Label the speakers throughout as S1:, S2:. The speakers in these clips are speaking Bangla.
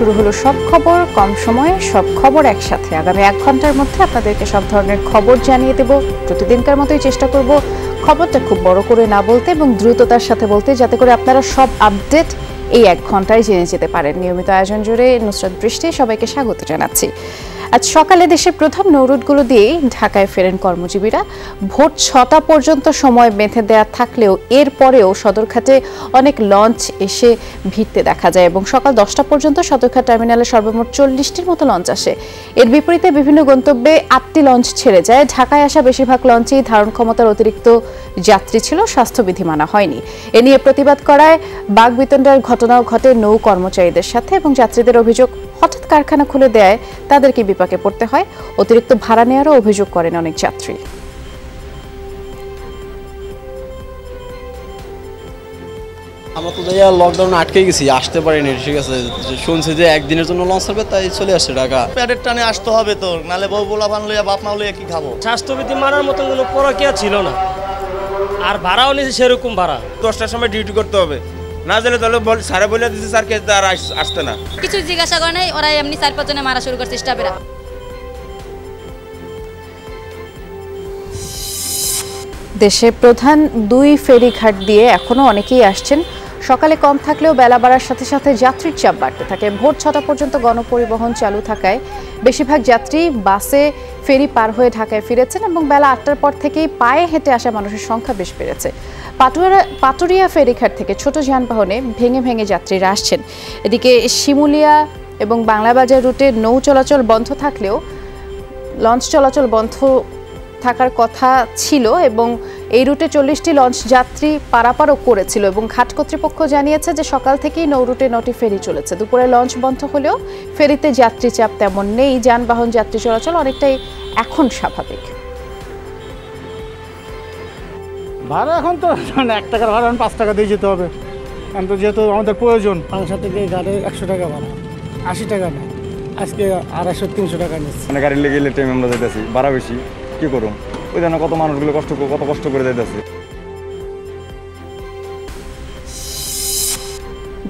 S1: শুরু হলো সব খবর, কম সময়ে সব খবর একসাথে। আগামী 1 ঘন্টার মধ্যে আপনাদেরকে সব ধরনের খবর জানিয়ে দেব। প্রতিদিনকার মতোই চেষ্টা করব খবরটা খুব বড় করে না বলতে এবং দ্রুততার সাথে বলতে, যাতে করে আপনারা সব আপডেট এই 1 ঘন্টায় জেনে যেতে পারেন। নিয়মিত আয়োজন জুড়ে নুসরাত বৃষ্টি, সবাইকে স্বাগত জানাচ্ছি। আজ সকালে দেশের প্রধান নৌরুটগুলো দিয়েই ঢাকায় ফেরেন কর্মজীবীরা। ভোর 6টা পর্যন্ত সময় বেঁধে দেওয়া থাকলেও এরপরেও সদরঘাটে অনেক লঞ্চ এসে ভিড়তে দেখা যায় এবং সকাল 10টা পর্যন্ত সদরঘাট টার্মিনালে সর্বমোট 40টির মতো লঞ্চ আসে। এর বিপরীতে বিভিন্ন গন্তব্যে 8টি লঞ্চ ছেড়ে যায়। ঢাকায় আসা বেশিরভাগ লঞ্চেই ধারণ ক্ষমতার অতিরিক্ত যাত্রী ছিল, স্বাস্থ্যবিধি মানা হয়নি। এ নিয়ে প্রতিবাদ করায় বাকবিতণ্ডার ঘটনাও ঘটে নৌ কর্মচারীদের সাথে এবং যাত্রীদের অভিযোগ, হঠাৎ কারখানা খুলে দেয় তাদেরকে বিপাকে পড়তে হয়। অতিরিক্ত ভাড়া নেওয়ারও অভিযোগ করেন অনেক যাত্রী।
S2: আমরা তো লকডাউনে আটকে গেছি, আসতে পারিনি। ঠিক আছে, শুনছি যে একদিনের জন্য লঞ্চ হবে, তাই চলে আসছে ঢাকা।
S3: প্যাডের টানে আসতে হবে তো, নালে বউ বলা বান লইয়া বাপ মা লইয়া কি খাবো।
S4: স্বাস্থ্যবিধি মানার মতন কোনো প্রক্রিয়া ছিল না, আর ভাড়াও নিয়েছে সেরকম ভাড়া।
S5: 10টার সময় ডিউটি করতে হবে, না জানলে তাহলে স্যারে বলে দিচ্ছে স্যারকে আর আসতে না।
S6: কিছু জিজ্ঞাসা করে নাই, ওরা এমনি 4-5 জনে মারা শুরু করছে স্টাফেরা।
S1: দেশে প্রধান 2 ফেরিঘাট দিয়ে এখনো অনেকেই আসছেন। সকালে কম থাকলেও বেলা বাড়ার সাথে সাথে যাত্রীর চাপ বাড়তে থাকে। ভোর 6টা পর্যন্ত গণপরিবহন চালু থাকায় বেশিরভাগ যাত্রী বাসে ফেরি পার হয়ে ঢাকায় ফিরেছেন এবং বেলা 8টার পর থেকেই পায়ে হেঁটে আসা মানুষের সংখ্যা বেশ বেড়েছে। পাটুরিয়া ফেরিঘাট থেকে ছোট যানবাহনে ভেঙে ভেঙে যাত্রীরা আসছেন। এদিকে শিমুলিয়া এবং বাংলাবাজার রুটে নৌ চলাচল বন্ধ থাকলেও লঞ্চ চলাচল বন্ধ থাকার কথা ছিল এবং এই রুটে 40টি লঞ্চ যাত্রী পারাপারও করেছিল এবং ঘাট কর্তৃপক্ষ জানিয়েছে যে সকাল থেকেই নৌ রুটে 9টি ফেরি চলেছে। দুপুরে লঞ্চ বন্ধ হলেও ফেরিতে যাত্রী চাপ তেমন নেই। যানবাহন যাত্রী চলাচল অনেকটাই এখন স্বাভাবিক।
S7: ভাড়া এখন তো 1 টাকার ভাড়া 5 টাকা দিয়ে যেতে হবে, এখন তো যেহেতু আমাদের প্রয়োজন। পাংশা থেকে গাড়ি 100 টাকা ভাড়া, 80 টাকা না, আজকে 250-300 টাকা নিচ্ছে।
S8: মানে গাড়ি লেগে গেলে টাইম আমরা যাইতেছি, ভাড়া বেশি, কি করুম? ওই জন্য কত মানুষগুলো কত কষ্ট করে যাইতেছে।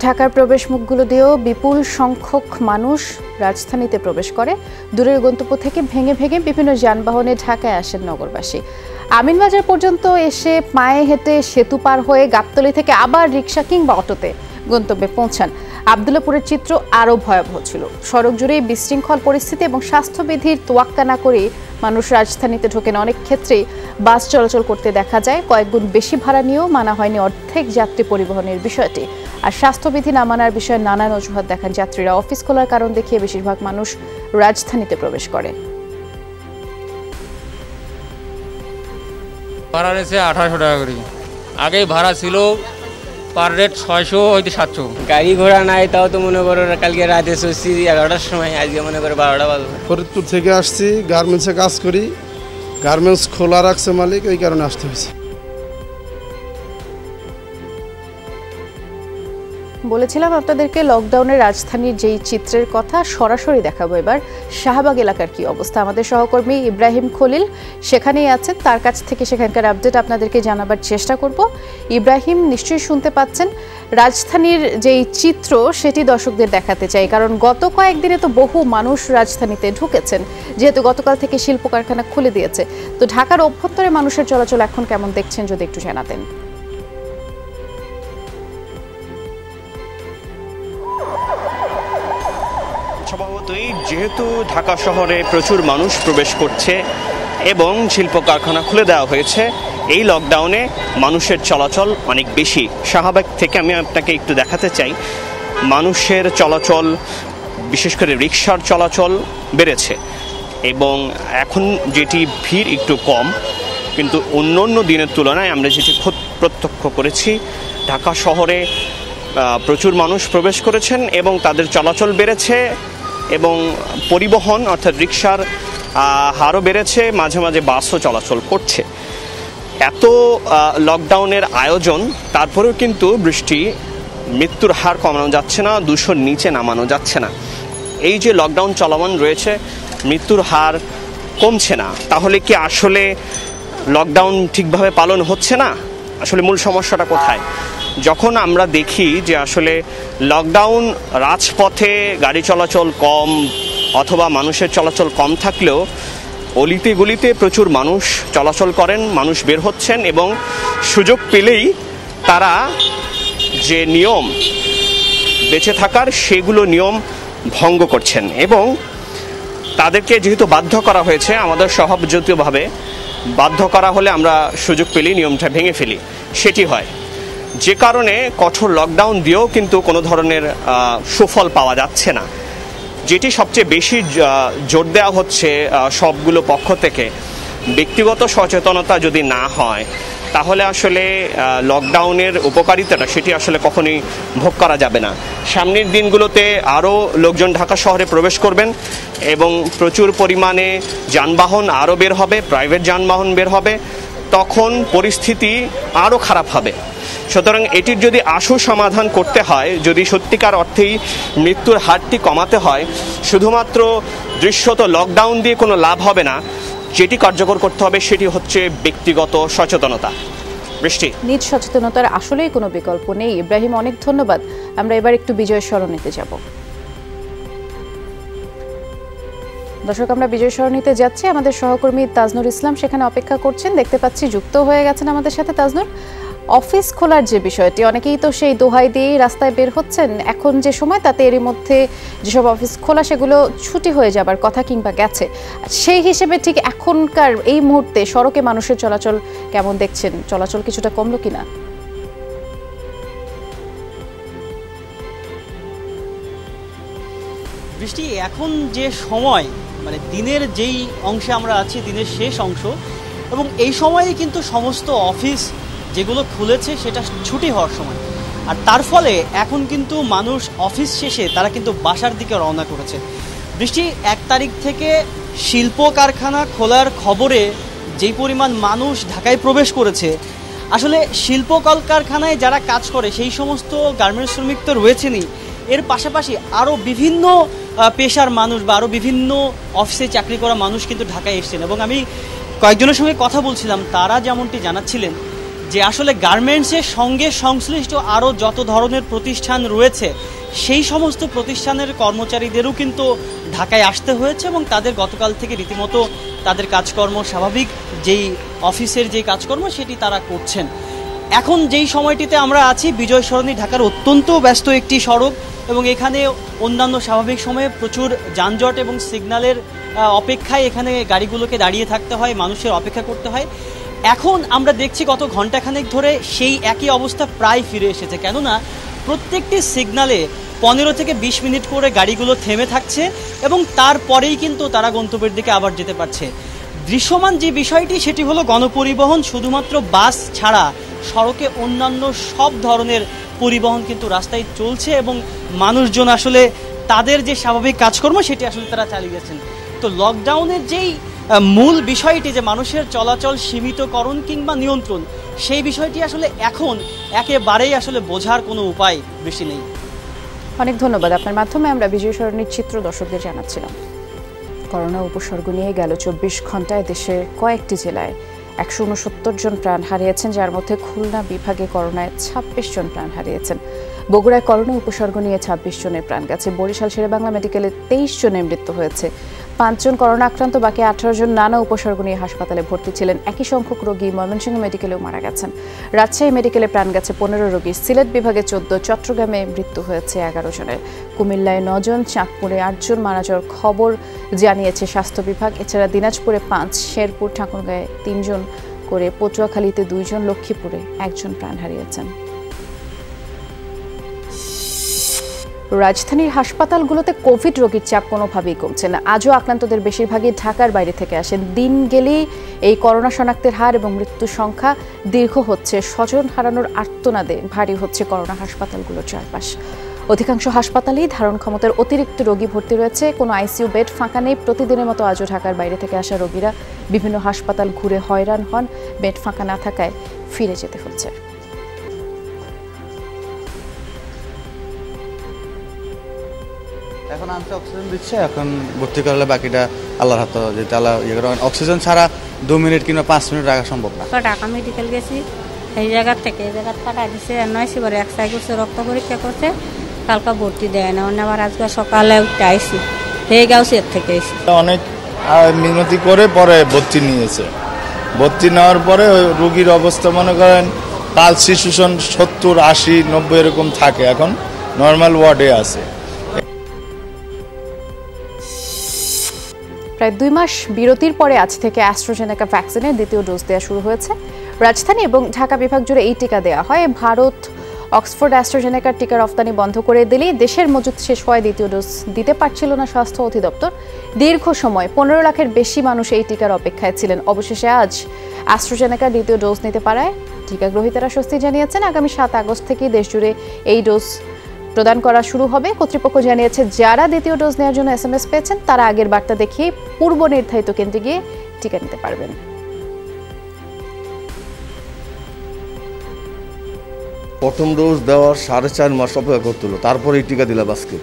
S1: ঢাকার প্রবেশ মুখগুলো দিয়েও বিপুল সংখ্যক মানুষ রাজধানীতে প্রবেশ করে। দূরের গন্তব্য থেকে ভেঙে ভেঙে বিভিন্ন যানবাহনে ঢাকায় আসেন নগরবাসী। আমিনবাজার পর্যন্ত এসে পায়ে হেঁটে সেতু পার হয়ে গাবতলী থেকে আবার রিকশা কিংবা অটোতে গন্তব্যে পৌঁছান। আবদুল্লাপুরের চিত্র আরও ভয়াবহ ছিল। সড়ক জুড়েই বিশৃঙ্খল পরিস্থিতি এবং স্বাস্থ্যবিধির তোয়াক্কা না করেই মানুষ রাজধানীতে ঢোকেন। অনেক ক্ষেত্রেই বাস চলাচল করতে দেখা যায়। কয়েকগুণ বেশি ভাড়া নিয়েও মানা হয়নি অর্ধেক যাত্রী পরিবহনের বিষয়টি। আর স্বাস্থ্যবিধি না মানার বিষয়ে নানান অজুহাত দেখান যাত্রীরা। অফিস খোলার কারণ দেখিয়ে বেশিরভাগ মানুষ রাজধানীতে প্রবেশ করে।
S9: ভাড়া রয়েছে 1800 টাকা করে। আগেই ভাড়া ছিল পার রেট 600 হইতে 700।
S10: গাড়ি ঘোড়া নাই, তাও তো মনে করো কালকে রাতে এসেছি 11টার সময়, আজকে মনে করো 12টা বাজবে।
S11: ফরিদপুর থেকে আসছি, গার্মেন্টসে কাজ করি, গার্মেন্টস খোলা রাখছে মালিক, এই কারণে আসতে হয়েছে।
S1: বলেছিলাম আপনাদেরকে লকডাউনের রাজধানীর যেই চিত্রের কথা, সরাসরি দেখাবো এবার শাহবাগ এলাকার কি অবস্থা। আমাদের সহকর্মী ইব্রাহিম খলিল সেখানেই আছেন, তার কাছ থেকে সেখানকার আপডেট আপনাদেরকে জানাবার চেষ্টা করব। ইব্রাহিম, নিশ্চয়ই শুনতে পাচ্ছেন, রাজধানীর যেই চিত্র সেটি দর্শকদের দেখাতে চাই, কারণ গত কয়েকদিনে তো বহু মানুষ রাজধানীতে ঢুকেছেন, যেহেতু গতকাল থেকে শিল্প কারখানা খুলে দিয়েছে। তো ঢাকার অভ্যন্তরে মানুষের চলাচল এখন কেমন দেখছেন যদি একটু জানাতেন।
S3: স্বভাবতই যেহেতু ঢাকা শহরে প্রচুর মানুষ প্রবেশ করছে এবং শিল্প কারখানা খুলে দেওয়া হয়েছে, এই লকডাউনে মানুষের চলাচল অনেক বেশি। শাহবাগ থেকে আমি আপনাকে একটু দেখাতে চাই, মানুষের চলাচল, বিশেষ করে রিকশার চলাচল বেড়েছে এবং এখন যেটি ভিড় একটু কম, কিন্তু অন্য অন্য দিনের তুলনায় আমরা যেটি প্রত্যক্ষ করেছি, ঢাকা শহরে প্রচুর মানুষ প্রবেশ করেছেন এবং তাদের চলাচল বেড়েছে এবং পরিবহন অর্থাৎ রিকশার হারও বেড়েছে, মাঝে মাঝে বাসও চলাচল করছে। এত লকডাউনের আয়োজন, তারপরেও কিন্তু মৃত্যুর হার কমানো যাচ্ছে না, 200-র নিচে নামানো যাচ্ছে না। এই যে লকডাউন চলমান রয়েছে, মৃত্যুর হার কমছে না, তাহলে কি আসলে লকডাউন ঠিকভাবে পালন হচ্ছে না? আসলে মূল সমস্যাটা কোথায়? যখন আমরা দেখি যে আসলে লকডাউন, রাজপথে গাড়ি চলাচল কম অথবা মানুষের চলাচল কম থাকলেও অলিতে গলিতে প্রচুর মানুষ চলাচল করেন, মানুষ বের হচ্ছেন এবং সুযোগ পেলেই তারা যে নিয়ম বেঁচে থাকার সেগুলো নিয়ম ভঙ্গ করছেন এবং তাদেরকে যেহেতু বাধ্য করা হয়েছে, আমাদের স্বভাবজতীয়ভাবে বাধ্য করা হলে আমরা সুযোগ পেলেই নিয়মটা ভেঙে ফেলি, সেটি হয়। যে কারণে কঠোর লকডাউন দিয়েও কিন্তু কোনো ধরনের সুফল পাওয়া যাচ্ছে না। যেটি সবচেয়ে বেশি জোর দেওয়া হচ্ছে সবগুলো পক্ষ থেকে, ব্যক্তিগত সচেতনতা যদি না হয় তাহলে আসলে লকডাউনের উপকারিতাটা সেটি আসলে কখনোই ভোগ করা যাবে না। সামনের দিনগুলোতে আরও লোকজন ঢাকা শহরে প্রবেশ করবেন এবং প্রচুর পরিমাণে যানবাহন আরও বের হবে, প্রাইভেট যানবাহন বের হবে, তখন পরিস্থিতি আরও খারাপ হবে। সুতরাং এটির যদি আশু সমাধান করতে হয়, যদি সত্যিকার অর্থেই মৃত্যুর হারটি কমাতে হয়, শুধুমাত্র দৃশ্যত লকডাউন দিয়ে কোনো লাভ হবে না। যেটি কার্যকর করতে হবে সেটি হচ্ছে ব্যক্তিগত সচেতনতা। বৃষ্টি,
S1: নিজ সচেতনতার আসলেই কোনো বিকল্প নেই। ইব্রাহিম, অনেক ধন্যবাদ। আমরা এবার একটু বিজয় সরণিতে যাব। দর্শক, আমরা বিজয় সরণিতে যাচ্ছি। আমাদের সহকর্মী তাজনুর ইসলাম সেখানে অপেক্ষা করছেন, দেখতে পাচ্ছি যুক্ত হয়ে গেছেন আমাদের সাথে। তাজনুর, অফিস খোলার যে বিষয়টি, অনেকেই তো সেই দোহাই দিয়েই রাস্তায় বের হচ্ছেন। এখন যে সময়, তাতে এরই মধ্যে যেসব অফিস খোলা সেগুলো ছুটি হয়ে যাবার কথা কিংবা গেছে, সেই হিসেবে ঠিক এখনকার এই মুহূর্তে সড়কে মানুষের চলাচল কেমন দেখছেন? চলাচল কিছুটা কমলো কিনা?
S12: বৃষ্টি, এখন যে সময়, মানে দিনের যেই অংশে আমরা আছি, দিনের শেষ অংশ, এবং এই সময়ে কিন্তু সমস্ত অফিস যেগুলো খুলেছে সেটা ছুটি হওয়ার সময়। আর তার ফলে এখন কিন্তু মানুষ অফিস শেষে তারা কিন্তু বাসার দিকে রওনা করেছে। বৃষ্টি, 1 তারিখ থেকে শিল্প কারখানা খোলার খবরে যেই পরিমাণ মানুষ ঢাকায় প্রবেশ করেছে, আসলে শিল্প কলকারখানায় যারা কাজ করে সেই সমস্ত গার্মেন্টস শ্রমিক তো রয়েছেনই, এর পাশাপাশি আরও বিভিন্ন পেশার মানুষ বা আরও বিভিন্ন অফিসে চাকরি করা মানুষ কিন্তু ঢাকায় এসেছেন। এবং আমি কয়েকজনের সঙ্গে কথা বলছিলাম, তারা যেমনটি জানাচ্ছিলেন যে আসলে গার্মেন্টসের সঙ্গে সংশ্লিষ্ট আরও যত ধরনের প্রতিষ্ঠান রয়েছে সেই সমস্ত প্রতিষ্ঠানের কর্মচারীদেরও কিন্তু ঢাকায় আসতে হয়েছে এবং তাদের গতকাল থেকে রীতিমতো তাদের কাজকর্ম স্বাভাবিক যেই অফিসের যেই কাজকর্ম সেটি তারা করছেন। এখন যেই সময়টিতে আমরা আছি, বিজয় সরণি ঢাকার অত্যন্ত ব্যস্ত একটি সড়ক এবং এখানে অন্যান্য স্বাভাবিক সময়ে প্রচুর যানজট এবং সিগন্যালের অপেক্ষায় এখানে গাড়িগুলোকে দাঁড়িয়ে থাকতে হয়, মানুষের অপেক্ষা করতে হয়। এখন আমরা দেখছি গত ঘণ্টাখানেক ধরে সেই একই অবস্থা প্রায় ফিরে এসেছে, কেননা প্রত্যেকটি সিগন্যালে 15 থেকে 20 মিনিট করে গাড়িগুলো থেমে থাকছে এবং তারপরেই কিন্তু তারা গন্তব্যের দিকে আবার যেতে পারছে। দৃশ্যমান যে বিষয়টি সেটি হলো গণপরিবহন, শুধুমাত্র বাস ছাড়া সড়কে অন্যান্য সব ধরনের পরিবহন কিন্তু রাস্তায় চলছে এবং মানুষজন আসলে তাদের যে স্বাভাবিক কাজকর্ম সেটি আসলে তারা চালিয়ে যাচ্ছেন। তো লকডাউনের যেই মূল বিষয়টি যে মানুষের চলাচল সীমিতকরণ কিংবা নিয়ন্ত্রণ, সেই বিষয়টি আসলে এখন একেবারেই আসলে বোঝার কোনো উপায় বেশি নেই।
S1: অনেক ধন্যবাদ। আপনার মাধ্যমে আমরা বিজয় সরণির চিত্র দর্শকদের জানাচ্ছিলাম। করোনা উপসর্গ নিয়ে গেল 24 ঘন্টায় দেশের কয়েকটি জেলায় 169 জন প্রাণ হারিয়েছেন, যার মধ্যে খুলনা বিভাগে করোনায় 26 জন প্রাণ হারিয়েছেন। বগুড়ায় করোনা উপসর্গ নিয়ে 26 জনের প্রাণ গেছে। বরিশাল শেরেবাংলা মেডিকেলে 23 জনের মৃত্যু হয়েছে। 5 জন করোনা আক্রান্ত, বাকি 18 জন নানা উপসর্গ নিয়ে হাসপাতালে ভর্তি ছিলেন। একই সংখ্যক রোগী ময়মনসিংহ মেডিকেলেও মারা গেছেন। রাজশাহী মেডিকেলে প্রাণ গেছে 15 রোগী। সিলেট বিভাগে 14, চট্টগ্রামে মৃত্যু হয়েছে 11 জনের। কুমিল্লায় 9 জন, চাঁদপুরে 8 জন মারা যাওয়ার খবর জানিয়েছে স্বাস্থ্য বিভাগ। এছাড়া দিনাজপুরে 5, শেরপুর, ঠাকুরগাঁয়ে 3 জন করে, পটুয়াখালীতে 2 জন, লক্ষ্মীপুরে 1 জন প্রাণ হারিয়েছেন। রাজধানীর হাসপাতালগুলোতে কোভিড রোগীর চাপ কোনোভাবেই কমছে না। আজও আক্রান্তদের বেশিরভাগই ঢাকার বাইরে থেকে আসেন। দিন গেলেই এই করোনা শনাক্তের হার এবং মৃত্যুর সংখ্যা দীর্ঘ হচ্ছে। স্বজন হারানোর আর্তনাদে ভারী হচ্ছে করোনা হাসপাতালগুলোর চারপাশ। অধিকাংশ হাসপাতালেই ধারণ ক্ষমতার অতিরিক্ত রোগী ভর্তি রয়েছে। কোনো আইসিইউ বেড ফাঁকা নেই। প্রতিদিনের মতো আজও ঢাকার বাইরে থেকে আসা রোগীরা বিভিন্ন হাসপাতাল ঘুরে হয়রান হন। বেড ফাঁকা না থাকায় ফিরে যেতে হচ্ছে।
S13: এখন আনছে, অক্সিজেন দিচ্ছে, এখন ভর্তি করলে বাকিটা আল্লাহর হাতে, যেটা আল্লাহ ইয়ে করে। অক্সিজেন ছাড়া 2 মিনিট কিংবা 5 মিনিট রাখা সম্ভব না।
S14: ঢাকা মেডিকেল গেছি, এই জায়গার টাকা দিচ্ছে নয়সি করে এক্সাই করছে, রক্ত পরীক্ষা করছে, কালকা ভর্তি দেয় না, আবার আজকে সকালে উঠে আইসি হয়ে গেছে এর থেকে এসে
S15: অনেক মিনতি করে পরে ভর্তি নিয়েছে। ভর্তি নেওয়ার পরে ওই রুগীর অবস্থা মনে করেন কাল সিচুয়েশন 70, 80, 90 এরকম থাকে, এখন নর্মাল ওয়ার্ডে আছে।
S1: প্রায় 2 মাস বিরতির পরে আজ থেকে অ্যাস্ট্রাজেনেকা ভ্যাকসিনের দ্বিতীয় ডোজ দেওয়া শুরু হয়েছে। রাজধানী এবং ঢাকা বিভাগ জুড়ে এই টিকা দেওয়া হয়। ভারত অক্সফোর্ড অ্যাস্ট্রাজেনেকার টিকা রফতানি বন্ধ করে দিলে দেশের মজুত শেষ হয় দ্বিতীয় ডোজ দিতে পারছিল না স্বাস্থ্য অধিদপ্তর। দীর্ঘ সময় 15 লাখের বেশি মানুষ এই টিকার অপেক্ষায় ছিলেন। অবশেষে আজ অ্যাস্ট্রাজেনেকার দ্বিতীয় ডোজ নিতে পারায় টিকা গ্রহীতারা স্বস্তি জানিয়েছেন। আগামী 7 আগস্ট থেকে দেশ জুড়ে এই ডোজ প্রদান করা শুরু হবে। কর্তৃপক্ষ জানিয়েছে যারা দ্বিতীয় ডোজ নেওয়ার জন্য SMS পেয়েছেন তারা আগের বার্তা দেখিয়ে পূর্ব নির্ধারিত কেন্দ্রে গিয়ে টিকা নিতে পারবেন।
S16: প্রথম ডোজ দেওয়ার 4.5 মাস অপেক্ষা করতে হলো, তারপরে এই টিকা দিলাম আজকে।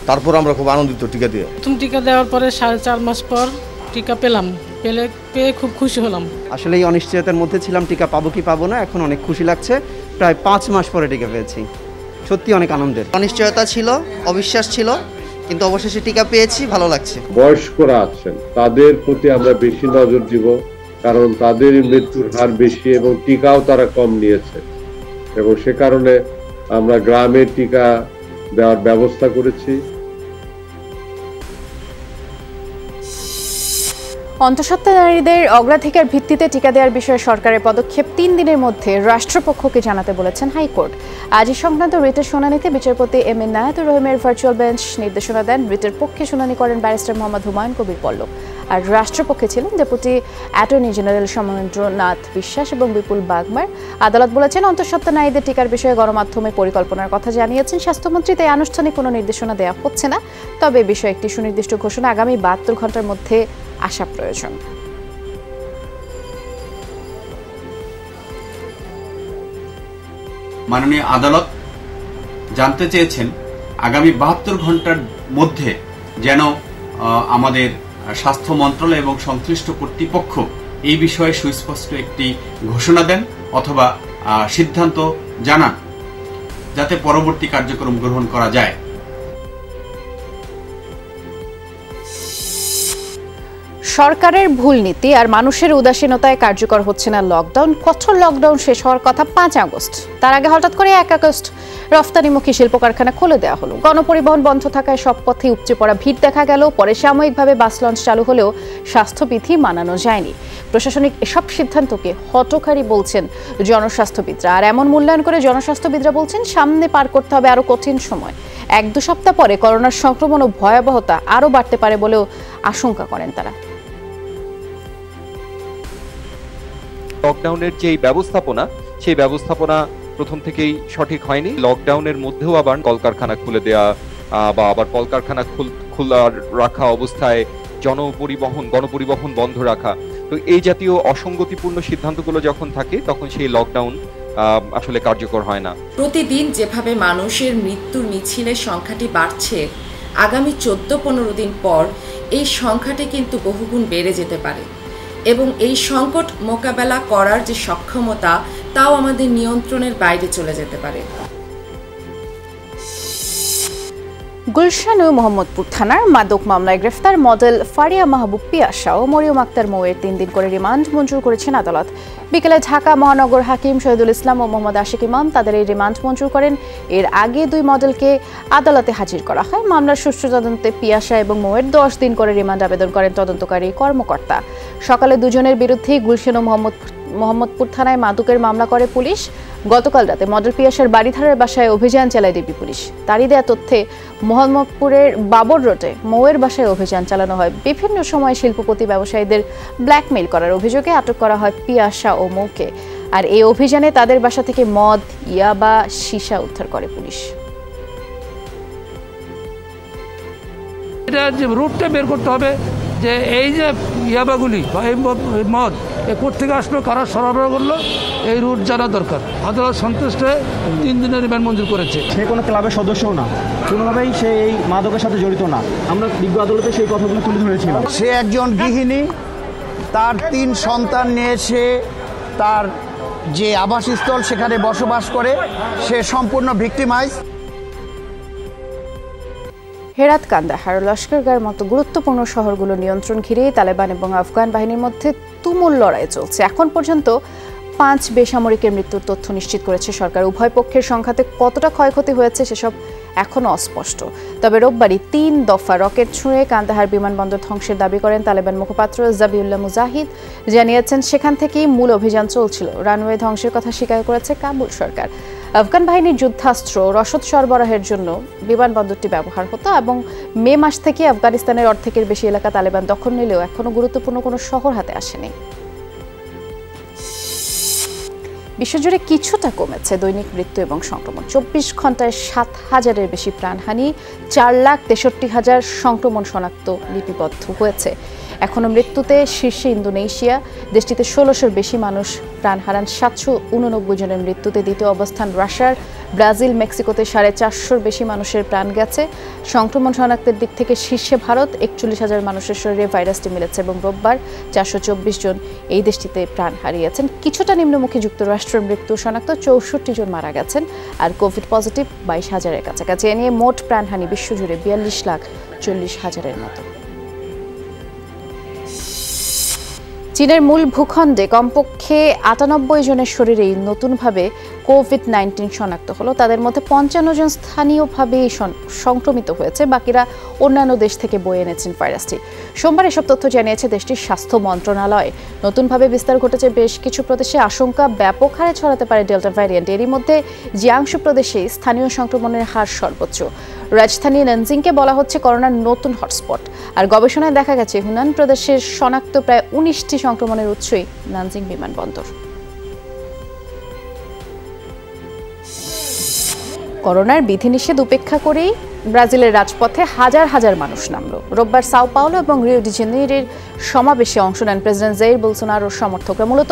S16: তারপর আমরা খুব আনন্দিত টিকা দিয়ে।
S17: প্রথম টিকা দেওয়ার পরে 4.5 মাস পর টিকা পেয়ে খুব খুশি হলাম।
S18: আসলে এই অনিশ্চয়তার মধ্যে ছিলাম টিকা পাবো কি পাবো না, এখন অনেক খুশি লাগছে। প্রায় 5 মাস পরে টিকা পেয়েছি, সত্যি অনেক আনন্দের।
S19: অনিশ্চয়তা ছিল, অবিশ্বাস ছিল, কিন্তু অবশেষে টিকা পেয়েছি, ভালো লাগছে।
S20: বয়স্করা আছেন তাদের প্রতি আমরা বেশি নজর দিব, কারণ তাদের মৃত্যুর হার বেশি এবং টিকাও তারা কম নিয়েছে, এবং সে কারণে আমরা গ্রামে টিকা দেওয়ার ব্যবস্থা করেছি।
S1: অন্তঃসত্ত্বা নারীদের অগ্রাধিকার ভিত্তিতে টিকা দেওয়ার বিষয়ে সরকারের পদক্ষেপ 3 দিনের মধ্যে রাষ্ট্রপক্ষকে জানাতে বলেছেন হাইকোর্ট। আজ সংক্রান্ত রিটের শুনানিতে বিচারপতি এম এ নায়াতুর রহিমের ভার্চুয়াল বেঞ্চ নির্দেশনা দেন। রিটের পক্ষে শুনানি করেন ব্যারিস্টার মোহাম্মদ হুমায়ুন কবির পল্লব। আর রাষ্ট্রপক্ষে ছিলেন ডেপুটি অ্যাটর্নি জেনারেল সমরেন্দ্রনাথ বিশ্বাস এবং বিপুল বাগমার। আদালত বলেছেন অন্তঃসত্ত্বা নারীদের টিকার বিষয়ে গণমাধ্যমে পরিকল্পনার কথা জানিয়েছেন স্বাস্থ্যমন্ত্রী, তাই আনুষ্ঠানিক কোনো নির্দেশনা দেওয়া হচ্ছে না। তবে এ বিষয়ে একটি সুনির্দিষ্ট ঘোষণা আগামী 72 ঘন্টার মধ্যে আসা প্রয়োজন।
S21: মাননীয় আদালত জানতে চেয়েছেন আগামী 72 ঘন্টার মধ্যে যেন আমাদের স্বাস্থ্য মন্ত্রণালয় এবং সংশ্লিষ্ট কর্তৃপক্ষ এই বিষয়ে সুস্পষ্ট একটি ঘোষণা দেন অথবা সিদ্ধান্ত জানান, যাতে পরবর্তী কার্যক্রম গ্রহণ করা যায়।
S1: সরকারের ভুল নীতি আর মানুষের উদাসীনতায় কার্যকর হচ্ছে না লকডাউন। কঠোর লকডাউন শেষ হওয়ার কথা 5 আগস্ট, তার আগে হঠাৎ করে 1 আগস্ট রফতানিমুখী শিল্প কারখানা খুলে দেওয়া হলো। গণপরিবহন বন্ধ থাকায় সব পথে উপচে পড়া ভিড় দেখা গেল। পরে সাময়িকভাবে বাস লঞ্চ চালু হলেও স্বাস্থ্যবিধি মানানো যায়নি। প্রশাসনিক এসব সিদ্ধান্তকে হঠকারী বলছেন জনস্বাস্থ্যবিদরা। আর এমন মূল্যায়ন করে জনস্বাস্থ্যবিদরা বলছেন সামনে পার করতে হবে আরো কঠিন সময়। 1-2 সপ্তাহ পরে করোনার সংক্রমণ ও ভয়াবহতা আরো বাড়তে পারে বলেও আশঙ্কা করেন তারা।
S22: লকডাউনের যে ব্যবস্থাপনা, সেই ব্যবস্থাপনা প্রথম থেকেই সঠিক হয়নি। লকডাউনের মধ্যেও আবার কলকারখানা খুলে দেয়া বা আবার কলকারখানা খোলা রাখা অবস্থায় গণপরিবহন বন্ধ রাখা, তো এই জাতীয় অসঙ্গতিপূর্ণ সিদ্ধান্তগুলো যখন থাকে তখন সেই লকডাউন আসলে কার্যকর হয় না।
S23: প্রতিদিন যেভাবে মানুষের মৃত্যুর মিছিলের সংখ্যাটি বাড়ছে, আগামী 14-15 দিন পর এই সংখ্যাটি কিন্তু বহুগুণ বেড়ে যেতে পারে এবং এই সংকট মোকাবেলা করার যে সক্ষমতা তাও আমাদের নিয়ন্ত্রণের বাইরে চলে যেতে পারে।
S1: গুলশান ও মোহাম্মদপুর থানার মাদক মামলায় গ্রেফতার মডেল ফারিয়া মাহবুব পিয়াসা ও মরিয়ম আক্তার মৌয়ের 3 দিন করে রিমান্ড মঞ্জুর করেছেন আদালত। বিকেলে ঢাকা মহানগর হাকিম শহীদুল ইসলাম ও মোহাম্মদ আশিক ইমাম তাদের এই রিমান্ড মঞ্জুর করেন। এর আগে 2 মডেলকে আদালতে হাজির করা হয়। মামলার সুষ্ঠু তদন্তে পিয়াসা এবং মৌয়ের 10 দিন করে রিমান্ড আবেদন করেন তদন্তকারী কর্মকর্তা। সকালে দুজনের বিরুদ্ধেই গুলশান ও মোহাম্মদপুর থানায় মাদকের মামলা করে পুলিশ। গতকাল রাতে মডেল পিয়াসার বাড়িধারের বাসায় অভিযান চালায় ডিবি পুলিশ। তারই দেয়া তথ্যে মোহাম্মদপুরের বাবর রোডে মৌয়ের বাসায় অভিযান চালানো হয়। বিভিন্ন সময় শিল্পপতি ব্যবসায়ীদের ব্ল্যাকমেইল করার অভিযোগে আটক করা হয় পিয়াসা ও মৌকে। আর এই অভিযানে তাদের বাসা থেকে মদ, ইয়াবা, সীসা উদ্ধার করে পুলিশ।
S24: এটা যে রুটটা বের করতে হবে যে এই যে ইয়াবাগুলি বা এই মদ কোথেকে আসলো, কারা সরবরাহ করলো, এই রুট জানা দরকার। আদালত সন্তুষ্ট 3 দিনের রিমান্ড মঞ্জুর করেছে।
S25: সে কোনো ক্লাবের সদস্যও না, কোনোভাবেই সে এই মাদকের সাথে জড়িত না। আমরা বিজ্ঞ আদালতে সেই কথাগুলো তুলে ধরেছিলাম।
S26: সে একজন গৃহিণী, তার 3 সন্তান নিয়ে সে তার
S2: যে আবাসস্থল সেখানে বসবাস করে সে সম্পূর্ণ ভিক্টিমাইজ।
S1: হেরাত, কান্দাহার, লস্করগার মতো গুরুত্বপূর্ণ শহরগুলো নিয়ন্ত্রণ ঘিরেই তালেবান এবং আফগান বাহিনীর মধ্যে তুমুল লড়াই চলছে। এখন পর্যন্ত 5 বেসামরিকের মৃত্যুর তথ্য নিশ্চিত করেছে সরকার। উভয় পক্ষের সংঘাতে কতটা ক্ষয়ক্ষতি হয়েছে সেসব এখনও অস্পষ্ট। তবে রোববারই 3 দফা রকেট ছুঁড়ে কান্দাহার বিমানবন্দর ধ্বংসের দাবি করেন তালেবান মুখপাত্র জাবিউল্লাহ মুজাহিদ। জানিয়েছেন সেখান থেকেই মূল অভিযান চলছিল। রানওয়ে ধ্বংসের কথা স্বীকার করেছে কাবুল সরকার। আফগান বাহিনীর যুদ্ধাস্ত্র রসদ সরবরাহের জন্য বিমানবন্দরটি ব্যবহার হতো এবং মে মাস থেকে আফগানিস্তানের অর্ধেকের বেশি এলাকা তালেবান দখল নিলেও এখনও গুরুত্বপূর্ণ কোনো শহর হাতে আসেনি। বিশ্বজুড়ে কিছুটা কমেছে দৈনিক মৃত্যু এবং সংক্রমণ। 24 ঘন্টায় 7,000-এর বেশি প্রাণহানি, 4,63,000 সংক্রমণ শনাক্ত লিপিবদ্ধ হয়েছে। এখনও মৃত্যুতে শীর্ষে ইন্দোনেশিয়া। দেশটিতে 1600-র বেশি মানুষ প্রাণ হারান। 789 জনের মৃত্যুতে দ্বিতীয় অবস্থান রাশিয়ার। ব্রাজিল, মেক্সিকোতে 450-র বেশি মানুষের প্রাণ গেছে। সংক্রমণ শনাক্তের দিক থেকে শীর্ষে ভারত। 41,000 মানুষের শরীরে ভাইরাসটি মিলেছে এবং রোববার 424 জন এই দেশটিতে প্রাণ হারিয়েছেন। কিছুটা নিম্নমুখী যুক্তরাষ্ট্রের মৃত্যু শনাক্ত, 64 জন মারা গেছেন আর কোভিড পজিটিভ 22,000-এর কাছাকাছি। এ নিয়ে মোট প্রাণহানি বিশ্বজুড়ে 42,40,000-এর মতো। চীনের মূল ভূখণ্ডে কমপক্ষে 98 জনের শরীরেই নতুনভাবে কোভিড-19 শনাক্ত হলো। তাদের মধ্যে 55 জন স্থানীয়ভাবে সংক্রমিত হয়েছে, বাকিরা অন্যান্য দেশ থেকে বয়ে এনেছেন ভাইরাসটি। সোমবার এসব তথ্য জানিয়েছে দেশটির স্বাস্থ্য মন্ত্রণালয়। নতুনভাবে বিস্তার ঘটেছে বেশ কিছু প্রদেশে। আশঙ্কা ব্যাপক হারে ছড়াতে পারে ডেল্টা ভ্যারিয়েন্ট। এরই মধ্যে জিয়াংশু প্রদেশে স্থানীয় সংক্রমণের হার সর্বোচ্চ। রাজধানী নানজিংকে বলা হচ্ছে করোনার নতুন হটস্পট। আর গবেষণায় দেখা গেছে হুনান প্রদেশের শনাক্ত প্রায় 19টি সংক্রমণের উৎসই নানজিং বিমানবন্দর। করোনার বিধিনিষেধ উপেক্ষা করেই ব্রাজিলের রাজপথে হাজার হাজার মানুষ নামল। রোববার সাও পাওলো এবং রিও ডি জেনেইরোর সমাবেশে অংশ নেন প্রেসিডেন্ট জাইর বোলসোনারোর সমর্থকরা। মূলত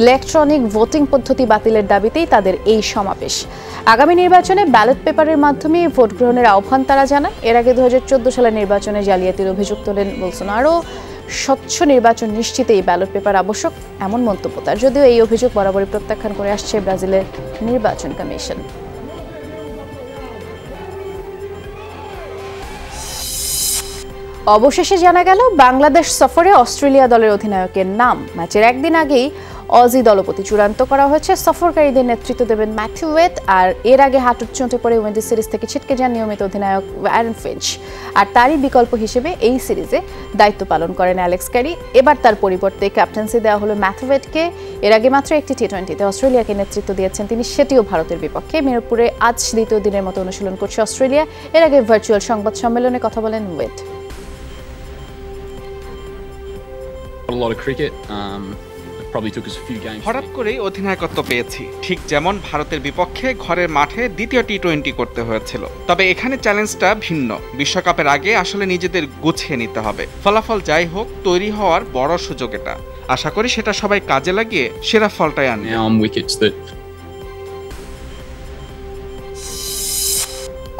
S1: ইলেকট্রনিক ভোটিং পদ্ধতি বাতিলের দাবিতেই তাদের এই সমাবেশ। আগামী নির্বাচনে ব্যালট পেপারের মাধ্যমে ভোট গ্রহণের আহ্বান তারা জানান। এর আগে 2014 সালের নির্বাচনে জালিয়াতির অভিযোগ তোলেন বোলসোনারো। স্বচ্ছ নির্বাচন নিশ্চিতে এই ব্যালট পেপার আবশ্যক, এমন মন্তব্য তার। যদিও এই অভিযোগ বরাবরই প্রত্যাখ্যান করে আসছে ব্রাজিলের নির্বাচন কমিশন। অবশেষে জানা গেল বাংলাদেশ সফরে অস্ট্রেলিয়া দলের অধিনায়কের নাম। ম্যাচের একদিন আগেই অজি দলপতি চূড়ান্ত করা হয়েছে। সফরকারীদের নেতৃত্ব দেবেন ম্যাথিউ ওয়েড। আর এর আগে হাঁটুর চোটে পড়ে ওয়েন্ডিজ সিরিজ থেকে ছিটকে যান নিয়মিত অধিনায়ক অ্যারন ফিঞ্চ। আর তারই বিকল্প হিসেবে এই সিরিজে দায়িত্ব পালন করেন অ্যালেক্স ক্যারি। এবার তার পরিবর্তে ক্যাপ্টেন্সি দেওয়া হলো ম্যাথিউ ওয়েডকে। এর আগে মাত্র একটি টি-20তে অস্ট্রেলিয়াকে নেতৃত্ব দিয়েছেন তিনি, সেটিও ভারতের বিপক্ষে। মিরপুরে আজ দ্বিতীয় দিনের মতো অনুশীলন করছে অস্ট্রেলিয়া। এর আগে ভার্চুয়াল সংবাদ সম্মেলনে কথা বলেন ওয়েড।
S4: হঠাৎ করেই অধিনায়কত্ব পেয়েছি, ঠিক যেমন ভারতের বিপক্ষে ঘরের মাঠে দ্বিতীয় টি-20 করতে হয়েছিল। তবে এখানে চ্যালেঞ্জটা ভিন্ন। বিশ্বকাপের আগে আসলে নিজেদের গুছিয়ে নিতে হবে। ফলাফল যাই হোক, তৈরি হওয়ার বড় সুযোগ এটা। আশা করি সেটা সবাই কাজে লাগিয়ে সেরা ফলটাই আনবে।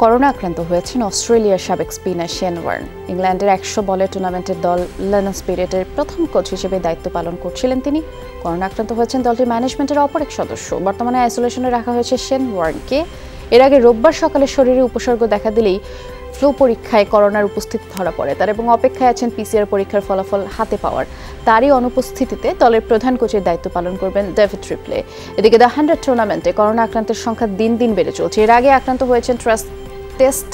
S1: করোনা আক্রান্ত হয়েছেন অস্ট্রেলিয়ার সাবেক স্পিনার শেন ওয়ার্ন। ইংল্যান্ডের 100 বলের টুর্নামেন্টের দল লন্ডন স্পিরিটের প্রথম কোচ হিসেবে দায়িত্ব পালন করছিলেন তিনি। করোনা আক্রান্ত হয়েছেন দলটির ম্যানেজমেন্টের অপর এক সদস্য। বর্তমানে আইসোলেশনে রাখা হয়েছে শেন ওয়ার্নকে। এর আগে রোববার সকালে শরীরে উপসর্গ দেখা দিলেই ফ্লু পরীক্ষায় করোনার উপস্থিতি ধরা পড়ে তার এবং অপেক্ষায় আছেন পিসিআর পরীক্ষার ফলাফল হাতে পাওয়ার। তারই অনুপস্থিতিতে দলের প্রধান কোচের দায়িত্ব পালন করবেন ডেভিড ট্রিপলে। এদিকে দ্য 100 টুর্নামেন্টে করোনা আক্রান্তের সংখ্যা দিন দিন বেড়ে চলছে। এর আগে আক্রান্ত হয়েছেন টেস্ট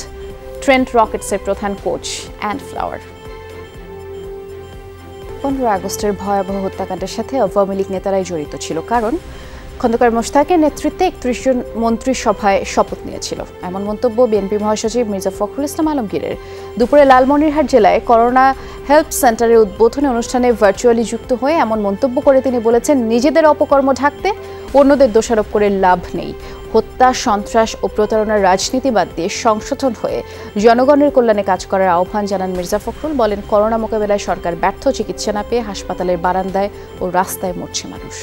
S1: ট্রেন্ট রকেটসের প্রধান কোচ অ্যান্ড ফ্লাওয়ার। 15 আগস্টের ভয়াবহ হত্যাকাণ্ডের সাথে আওয়ামী লীগ নেতারাই জড়িত ছিল, কারণ খন্দকার মোশতাকের নেতৃত্বে 31 জন মন্ত্রিসভায় শপথ নিয়েছিল। এমন মন্তব্য বিএনপি মহাসচিব মির্জা ফখরুল ইসলাম আলমগীরের। দুপুরে লালমনিরহাট জেলায় করোনা হেল্প সেন্টারের উদ্বোধনী অনুষ্ঠানে ভার্চুয়ালি যুক্ত হয়ে এমন মন্তব্য করে তিনি বলেছেন, নিজেদের অপকর্ম ঢাকতে অন্যদের দোষারোপ করে লাভ নেই। হত্যা, সন্ত্রাস ও প্রতারণার রাজনীতি বাদ দিয়ে সংশোধন হয়ে জনগণের কল্যাণে কাজ করার আহ্বান জানান মির্জা ফখরুল। বলেন, করোনা মোকাবেলায় সরকার ব্যর্থ, চিকিৎসা না পেয়ে হাসপাতালের বারান্দায় ও রাস্তায় মরছে মানুষ।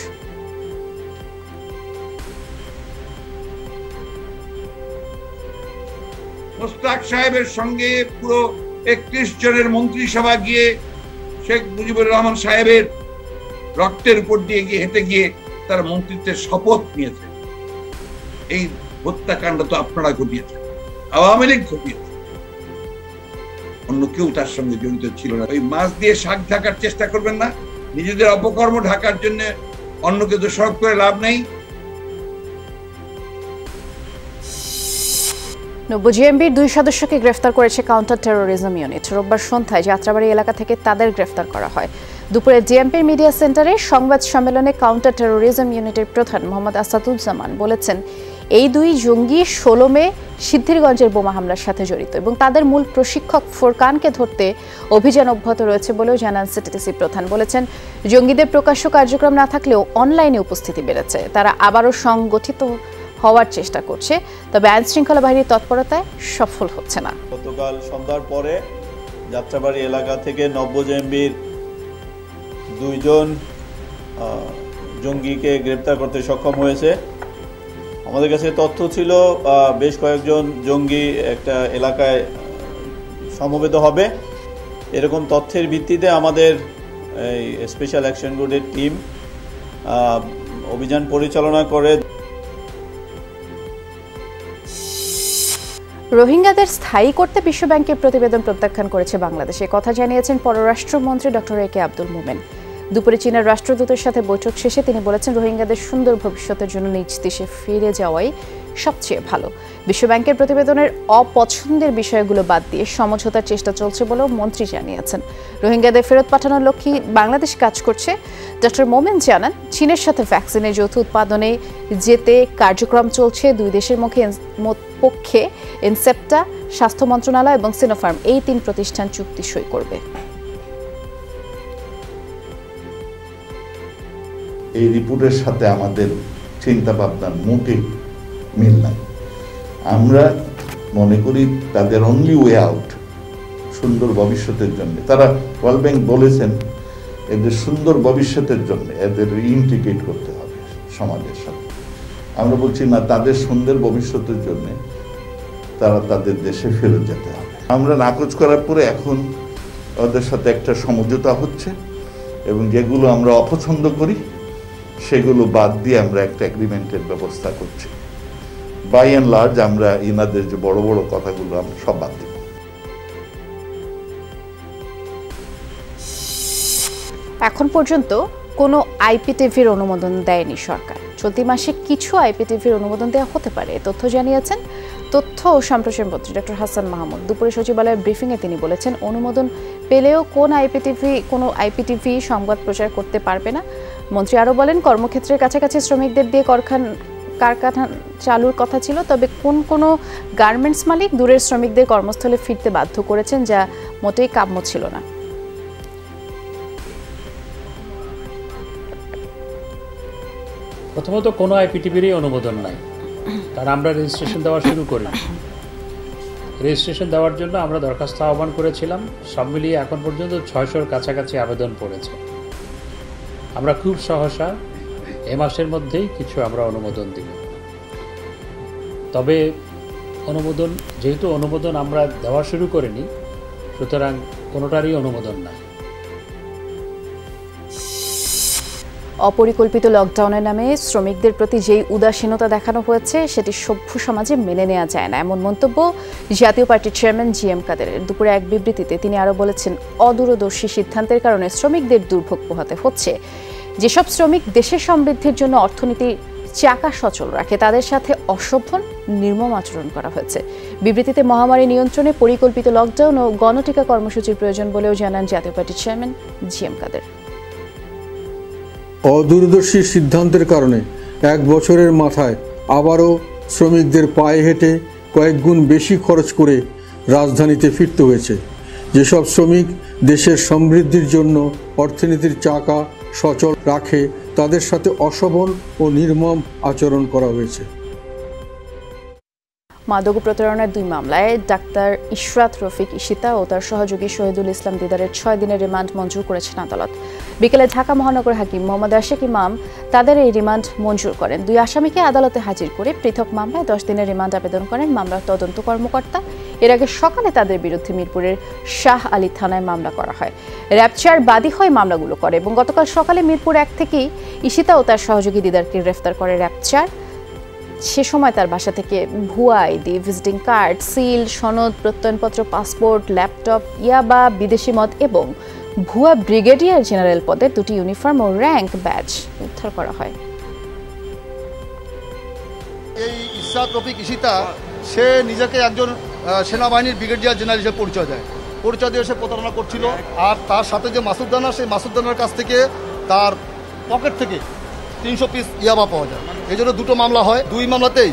S5: মোশতাক সাহেবের সঙ্গে পুরো 31 জনের মন্ত্রিসভা গিয়ে শেখ মুজিবুর রহমান সাহেবের রক্তের উপর দিয়ে গিয়ে হেঁটে গিয়ে তার মন্ত্রিত্বের শপথ নিয়েছে। এই হত্যাকাণ্ড তো আপনারা ঘটিয়েছেন, আওয়ামী লীগ ঘটিয়েছে, অন্য কেউ তার সঙ্গে জড়িত ছিল না। ওই মাছ দিয়ে শাক ঢাকার চেষ্টা করবেন না, নিজেদের অপকর্ম ঢাকার জন্য অন্যকে দোষারোপ করে লাভ নেই।
S1: 90 জিএমবির 2 সদস্যকে গ্রেফতার করেছে কাউন্টার টেরোরিজম ইউনিট। রোববার সন্ধ্যায় যাত্রাবাড়ি এলাকা থেকে তাদের গ্রেফতার করা হয়। দুপুরে ডিএমপির মিডিয়া সেন্টারে সংবাদ সম্মেলনে কাউন্টার টেরোরিজম ইউনিটের প্রধান মোহাম্মদ আসাদুজ্জামান বলেছেন, এই 2 জঙ্গি 16 মে সিদ্ধিরগঞ্জের বোমা হামলার সাথে জড়িত এবং তাদের মূল প্রশিক্ষক ফোরকানকে ধরতে অভিযান অব্যাহত রয়েছে বলেও জানান সিটিটিসি প্রধান। বলেছেন, জঙ্গিদের প্রকাশ্য কার্যক্রম না থাকলেও অনলাইনে উপস্থিতি বেড়েছে, তারা আবারও সংগঠিত হওয়ার চেষ্টা করছে, তবে আইন শৃঙ্খলা বাহিনীর তৎপরতায় সফল হচ্ছে না।
S6: গতকাল সন্ধ্যার পরে যাত্রাবাড়ি এলাকা থেকে 90 জেএমবির 2 জন জঙ্গিকে গ্রেপ্তার করতে সক্ষম হয়েছে। আমাদের কাছে তথ্য ছিল বেশ কয়েকজন জঙ্গি একটা এলাকায় সমবেত হবে। এরকম তথ্যের ভিত্তিতে আমাদের এই স্পেশাল অ্যাকশন গ্রুপের টিম অভিযান পরিচালনা করে
S1: রোহিঙ্গাদের স্থায়ী করতে বিশ্বব্যাংকের প্রতিবেদন প্রত্যাখ্যান করেছে বাংলাদেশ। কথা জানিয়েছেন পররাষ্ট্রমন্ত্রী ডক্টর এ কে আব্দুল মোমেন। দুপুরে চীনের রাষ্ট্রদূতের সাথে বৈঠক শেষে তিনি বলেছেন, রোহিঙ্গাদের সুন্দর ভবিষ্যতের জন্য নিজ দেশে ফিরে যাওয়াই সবচেয়ে ভালো। বিশ্বব্যাংকের প্রতিবেদনের অপছন্দের বিষয়গুলো বাদ দিয়ে সমঝোতার চেষ্টা চলছে বলেও মন্ত্রী জানিয়েছেন। রোহিঙ্গাদের ফেরত পাঠানোর লক্ষ্যে বাংলাদেশ কাজ করছে। ডক্টর মোমেন জানান, চীনের সাথে ভ্যাকসিনের যৌথ উৎপাদনে যেতে কার্যক্রম চলছে। 2 দেশের পক্ষে ইনসেপ্টা, স্বাস্থ্য মন্ত্রণালয় এবং সিনোফার্ম এই 3 প্রতিষ্ঠান চুক্তি সই করবে।
S7: এই রিপোর্টের সাথে আমাদের চিন্তা ভাবনার মোটেই মিল নাই। আমরা মনে করি তাদের অনলি ওয়ে আউট সুন্দর ভবিষ্যতের জন্য, তারা ওয়ার্ল্ড ব্যাংক বলেছেন এদের সুন্দর ভবিষ্যতের জন্য এদের ইন্টিগ্রেট করতে হবে সমাজের সাথে। আমরা বলছি না, তাদের সুন্দর ভবিষ্যতের জন্য তারা তাদের দেশে ফেরত যেতে হবে। আমরা নাকচ করার পরে এখন ওদের সাথে একটা সমঝোতা হচ্ছে এবং যেগুলো আমরা অপছন্দ করি সেগুলো বাদ দিয়ে আমরা একটা এগ্রিমেন্টের ব্যবস্থা করছি। বাই অ্যান্ড লার্জ আমরা ইনাদের যে বড় বড় কথাগুলো আমরা সব বাদ দিব।
S1: এখন পর্যন্ত কোনো আইপিটিভির অনুমোদন দেয়নি সরকার। চলতি মাসে কিছু আইপিটিভির অনুমোদন দেওয়া হতে পারে, তথ্য জানিয়েছেন তথ্য ও সম্প্রচার মন্ত্রী ডক্টর হাসান মাহমুদ। দুপুরে সচিবালয়ের ব্রিফিংয়ে তিনি বলেছেন, অনুমোদন পেলেও কোনো আইপিটিভি সংবাদ প্রচার করতে পারবে না। মন্ত্রী আরও বলেন, কর্মক্ষেত্রের কাছাকাছি শ্রমিকদের দিয়ে কারখানা চালুর কথা ছিল, তবে কোনো গার্মেন্টস মালিক দূরের শ্রমিকদের কর্মস্থলে ফিরতে বাধ্য করেছেন, যা মোটেই কাম্য ছিল না।
S8: প্রথমত কোনো আইপিটিভিরই অনুমোদন নাই, কারণ আমরা রেজিস্ট্রেশন দেওয়া শুরু করি। রেজিস্ট্রেশন দেওয়ার জন্য আমরা দরখাস্ত আহ্বান করেছিলাম, সব মিলিয়ে এখন পর্যন্ত 600-র কাছাকাছি আবেদন পড়েছে। আমরা খুব সহসা এ মাসের মধ্যেই কিছু আমরা অনুমোদন দিব। তবে যেহেতু অনুমোদন আমরা দেওয়া শুরু করিনি, সুতরাং কোনোটারই অনুমোদন নাই।
S1: অপরিকল্পিত লকডাউনের নামে শ্রমিকদের প্রতি যেই উদাসীনতা দেখানো হয়েছে সেটি সভ্য সমাজে মেনে নেওয়া যায় না, এমন মন্তব্য জাতীয় পার্টির চেয়ারম্যান জিএম কাদেরের। দুপুরে এক বিবৃতিতে তিনি আরও বলেছেন, অদূরদর্শী সিদ্ধান্তের কারণে শ্রমিকদের দুর্ভোগ পোহাতে হচ্ছে। যেসব শ্রমিক দেশের সমৃদ্ধির জন্য অর্থনীতির চাকা সচল রাখে তাদের সাথে অসভ্য নির্মম আচরণ করা হয়েছে। বিবৃতিতে মহামারী নিয়ন্ত্রণে পরিকল্পিত লকডাউন ও গণটিকা কর্মসূচির প্রয়োজন বলেও জানান জাতীয় পার্টির চেয়ারম্যান জিএম কাদের।
S9: অদূরদর্শী সিদ্ধান্তের কারণে 1 বছরের মাথায় আবারও শ্রমিকদের পায়ে হেঁটে কয়েক গুণ বেশি খরচ করে রাজধানীতে ফিরতে হয়েছে। যেসব শ্রমিক দেশের সমৃদ্ধির জন্য অর্থনীতির চাকা সচল রাখে তাদের সাথে অশোভন ও নির্মম আচরণ করা হয়েছে।
S1: মাদক প্রতারণার 2 মামলায় ডাক্তার ইশরাত রফিক ঈশিতা ও তার সহযোগী শহীদুল ইসলাম দিদারের 6 দিনের রিমান্ড মঞ্জুর করেছেন আদালত। বিকেলে ঢাকা মহানগর হাকিম মোহাম্মদ আশিক ইমাম তাদের এই রিমান্ড মঞ্জুর করেন। 2 আসামিকে আদালতে হাজির করে পৃথক মামলায় 10 দিনের রিমান্ড আবেদন করেন মামলার তদন্ত কর্মকর্তা। এর আগে সকালে তাদের বিরুদ্ধে মিরপুরের শাহ আলী থানায় মামলা করা হয়। র্যাপচার বাদী হয়ে মামলাগুলো করে এবং গতকাল সকালে মিরপুর 1 থেকেই ঈশিতা ও তার সহযোগী দিদারকে গ্রেফতার করে র্যাপচার। সে সময় তার বাসা থেকে ভুয়া আইডি, ভিজিটিং কার্ড, সিল, সনদ, প্রত্যয়নপত্র, পাসপোর্ট, ল্যাপটপ, ইয়াবা, বিদেশি মদ এবং ভুয়া ব্রিগেডিয়ার জেনারেল পদের 2টি ইউনিফর্ম ও র্যাঙ্ক ব্যাজ উদ্ধার করা হয়।
S3: এই ইসরাত রফিক ঈশিতা সে নিজেকে একজন সেনাবাহিনীর ব্রিগেডিয়ার জেনারেল হিসেবে পরিচয় দেয়। পরিচয় দিয়ে সে প্রতারণা করছিল। আর তার সাথে যে মাসুদ্দানা, সেই মাসুদ্দানার কাছ থেকে তার পকেট থেকে 300 পিস ইয়াবা পাওয়া যায়। এই জন্য 2টো মামলা হয়। 2 মামলাতেই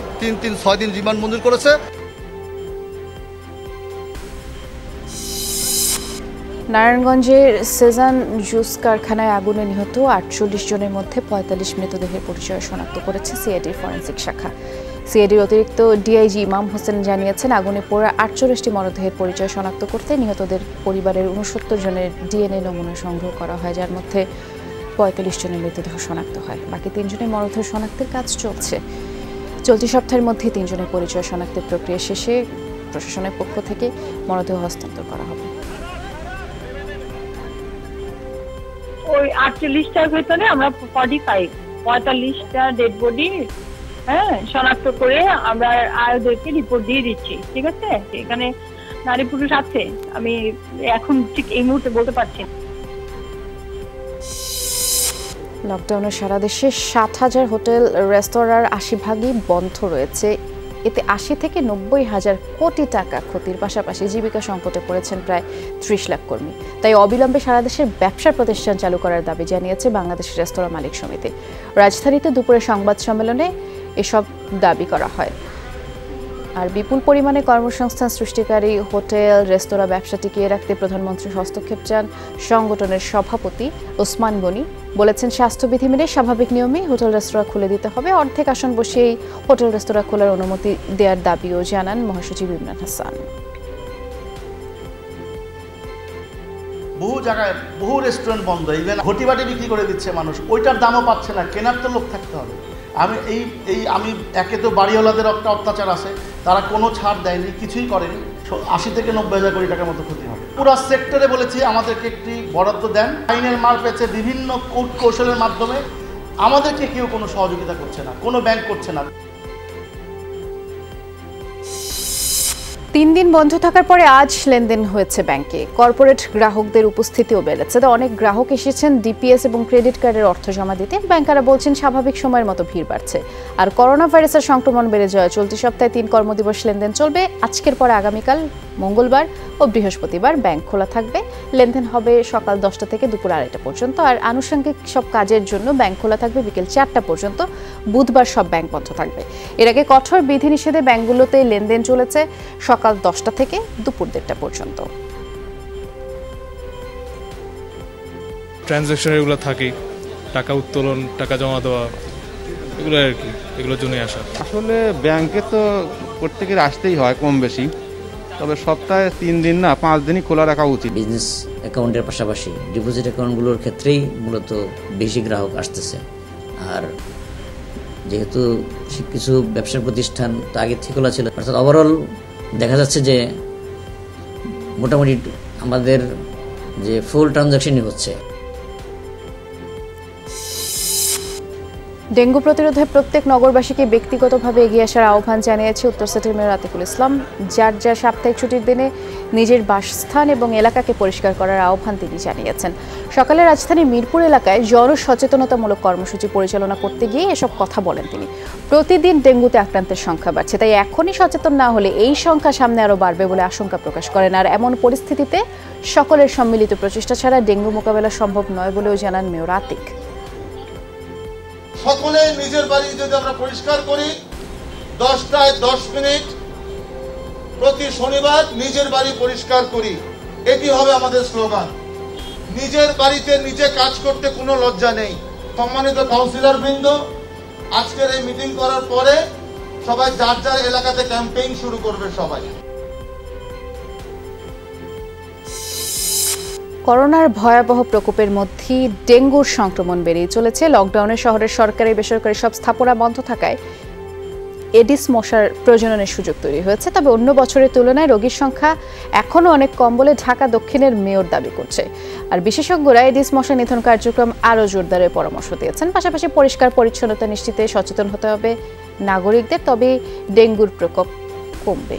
S3: 6 দিন রিমান্ড মঞ্জুর করেছে।
S1: নারায়ণগঞ্জের সেজান জুস কারখানায় আগুনে নিহত 48 জনের মধ্যে 45 মৃতদেহের পরিচয় শনাক্ত করেছে সিআইডির ফরেনসিক শাখা। সিআইডির অতিরিক্ত ডিআইজি ইমাম হোসেন জানিয়েছেন, আগুনে পোড়া 48টি মরদেহের পরিচয় শনাক্ত করতে নিহতদের পরিবারের 69 জনের ডিএনএ নমুনা সংগ্রহ করা হয়, যার মধ্যে 45 জনের মৃতদেহ শনাক্ত হয়। বাকি 3 জনের মরদেহ শনাক্তের কাজ চলছে। চলতি সপ্তাহের মধ্যে 3 জনের পরিচয় শনাক্তের প্রক্রিয়া শেষে প্রশাসনের পক্ষ থেকে মরদেহ হস্তান্তর করা হবে।
S10: ওই 48টার ভেতরে আমরা 45টা ডেড বডি শনাক্ত করে আমরা আয়োদেরকে রিপোর্ট দিয়ে দিচ্ছি। ঠিক আছে, এখানে নারী পুরুষ আছে, আমি এখন ঠিক এই মুহূর্তে বলতে পারছি না।
S1: লকডাউনে সারা দেশে 7,000 হোটেল রেস্তোরাঁর 80% বন্ধ রয়েছে। এতে 80 থেকে 90 হাজার কোটি টাকা ক্ষতির পাশাপাশি জীবিকা সংকটে পড়েছেন প্রায় 30 লাখ কর্মী। তাই অবিলম্বে সারা দেশের ব্যবসা প্রতিষ্ঠান চালু করার দাবি জানিয়েছে বাংলাদেশ রেস্তোরাঁ মালিক সমিতি। রাজধানীতে দুপুরে সংবাদ সম্মেলনে এসব দাবি করা হয়। আর বিপুল পরিমাণে কর্মসংস্থান সৃষ্টিকারী হোটেল রেস্তোরাঁ ব্যবসা টিকিয়ে রাখতে প্রধানমন্ত্রীর হস্তক্ষেপ চান সংগঠনের সভাপতি ওসমান গনি। বলেছেন, স্বাস্থ্যবিধি মেনে স্বাভাবিক নিয়মে হোটেল রেস্তোরাঁ খুলে দিতে হবে। অর্ধেক আসন বসিয়েই হোটেল রেস্তোরাঁ খোলার অনুমতি দেওয়ার দাবিও জানান মহাসচিব ইমরান হাসান।
S11: বহু জায়গায় বহু রেস্টুরেন্ট বন্ধ, ইভেন ঘটি বাটি বিক্রি করে দিচ্ছে মানুষ, ওইটার দামও পাচ্ছে না, কেনার তো লোক থাকতে হবে। আমি একে তো বাড়িওয়ালাদের একটা অত্যাচার আছে, তারা কোনো ছাড় দেয়নি, কিছুই করেনি। 80 থেকে 90 হাজার কোটি টাকার মতো ক্ষতি হবে। পুরো সেক্টরে বলেছি আমাদেরকে একটি বরাদ্দ দেন। আইনের মার পেয়েছে বিভিন্ন কূট কৌশলের মাধ্যমে, আমাদেরকে কেউ কোনো সহযোগিতা করছে না, কোনো ব্যাংক করছে না।
S1: 3 দিন বন্ধ থাকার পরে আজ লেনদেন হয়েছে ব্যাংকে। কর্পোরেট গ্রাহকদের উপস্থিতিও বেড়েছে। অনেক গ্রাহক এসেছেন ডিপিএস এবং ক্রেডিট কার্ডের অর্থ জমা দিতে। ব্যাংকাররা বলছেন স্বাভাবিক সময়ের মতো ভিড় বাড়ছে। আর করোনা ভাইরাসের সংক্রমণ বেড়ে যাওয়ায় চলতি সপ্তাহে 3 কর্মদিবস লেনদেন চলবে। আজকের পরে আগামীকাল মঙ্গলবার ও বৃহস্পতিবার ব্যাংক খোলা থাকবে। লেনদেন হবে সকাল 10টা থেকে দুপুর 2:30 পর্যন্ত। আর আনুষঙ্গিক সব কাজের জন্য ব্যাংক খোলা থাকবে বিকেল 4টা পর্যন্ত। বুধবার সব ব্যাংক বন্ধ থাকবে। এর আগে কঠোর বিধিনিষেধে ব্যাংকগুলোতে লেনদেন চলেছে সকাল 10টা থেকে দুপুর 1:30 পর্যন্ত।
S12: ট্রানজ্যাকশন এগুলো থাকে, টাকা উত্তোলন, টাকা জমা দেওয়া, এগুলো আর কি, এগুলোর জন্যই আসা।
S13: আসলে ব্যাংকে তো প্রত্যেকের আসতেই হয় কম বেশি, তবে সপ্তাহে 3 দিন না 5 দিনই খোলা রাখা উচিত।
S26: বিজনেস অ্যাকাউন্টের পাশাপাশি ডিপোজিট অ্যাকাউন্টগুলোর ক্ষেত্রেই মূলত বেশি গ্রাহক আসতেছে। আর যেহেতু কিছু ব্যবসা প্রতিষ্ঠান তো আগে থেকে খোলা ছিল, অর্থাৎ ওভারঅল দেখা যাচ্ছে যে মোটামুটি আমাদের যে ফুল ট্রানজাকশনই হচ্ছে।
S1: ডেঙ্গু প্রতিরোধে প্রত্যেক নগরবাসীকে ব্যক্তিগতভাবে এগিয়ে আসার আহ্বান জানিয়েছে উত্তর সিটির মেয়র আতিকুল ইসলাম। যার যার সাপ্তাহিক ছুটির দিনে নিজের বাসস্থান এবং এলাকাকে পরিষ্কার করার আহ্বান তিনি জানিয়েছেন। সকালে রাজধানীর মিরপুর এলাকায় জনসচেতনতামূলক কর্মসূচি পরিচালনা করতে গিয়ে এসব কথা বলেন তিনি। প্রতিদিন ডেঙ্গুতে আক্রান্তের সংখ্যা বাড়ছে, তাই এখনই সচেতন না হলে এই সংখ্যা সামনে আরও বাড়বে বলে আশঙ্কা প্রকাশ করেন। আর এমন পরিস্থিতিতে সকলের সম্মিলিত প্রচেষ্টা ছাড়া ডেঙ্গু মোকাবেলা সম্ভব নয় বলেও জানান মেয়র আতিক।
S3: সকলে নিজের বাড়ি যদি আমরা পরিষ্কার করি, 10টায় 10 মিনিট প্রতি শনিবার নিজের বাড়ি পরিষ্কার করি, এটি হবে আমাদের স্লোগান। নিজের বাড়িতে নিজে কাজ করতে কোনো লজ্জা নেই। সম্মানিত কাউন্সিলর বৃন্দ, আজকের এই মিটিং করার পরে সবাই যার যার এলাকাতে ক্যাম্পেইন শুরু করবে। সবাই
S1: করোনার ভয়াবহ প্রকোপের মধ্যেই ডেঙ্গুর সংক্রমণ বেড়েই চলেছে। লকডাউনে শহরের সরকারি বেসরকারি সব স্থাপনা বন্ধ থাকায় এডিস মশার প্রজননের সুযোগ তৈরি হয়েছে। তবে অন্য বছরের তুলনায় রোগীর সংখ্যা এখনও অনেক কম বলে ঢাকা দক্ষিণের মেয়র দাবি করছে। আর বিশেষজ্ঞরা এডিস মশা নিধন কার্যক্রম আরও জোরদারের পরামর্শ দিয়েছেন। পাশাপাশি পরিষ্কার পরিচ্ছন্নতা নিশ্চিতে সচেতন হতে হবে নাগরিকদের, তবে ডেঙ্গুর প্রকোপ কমবে।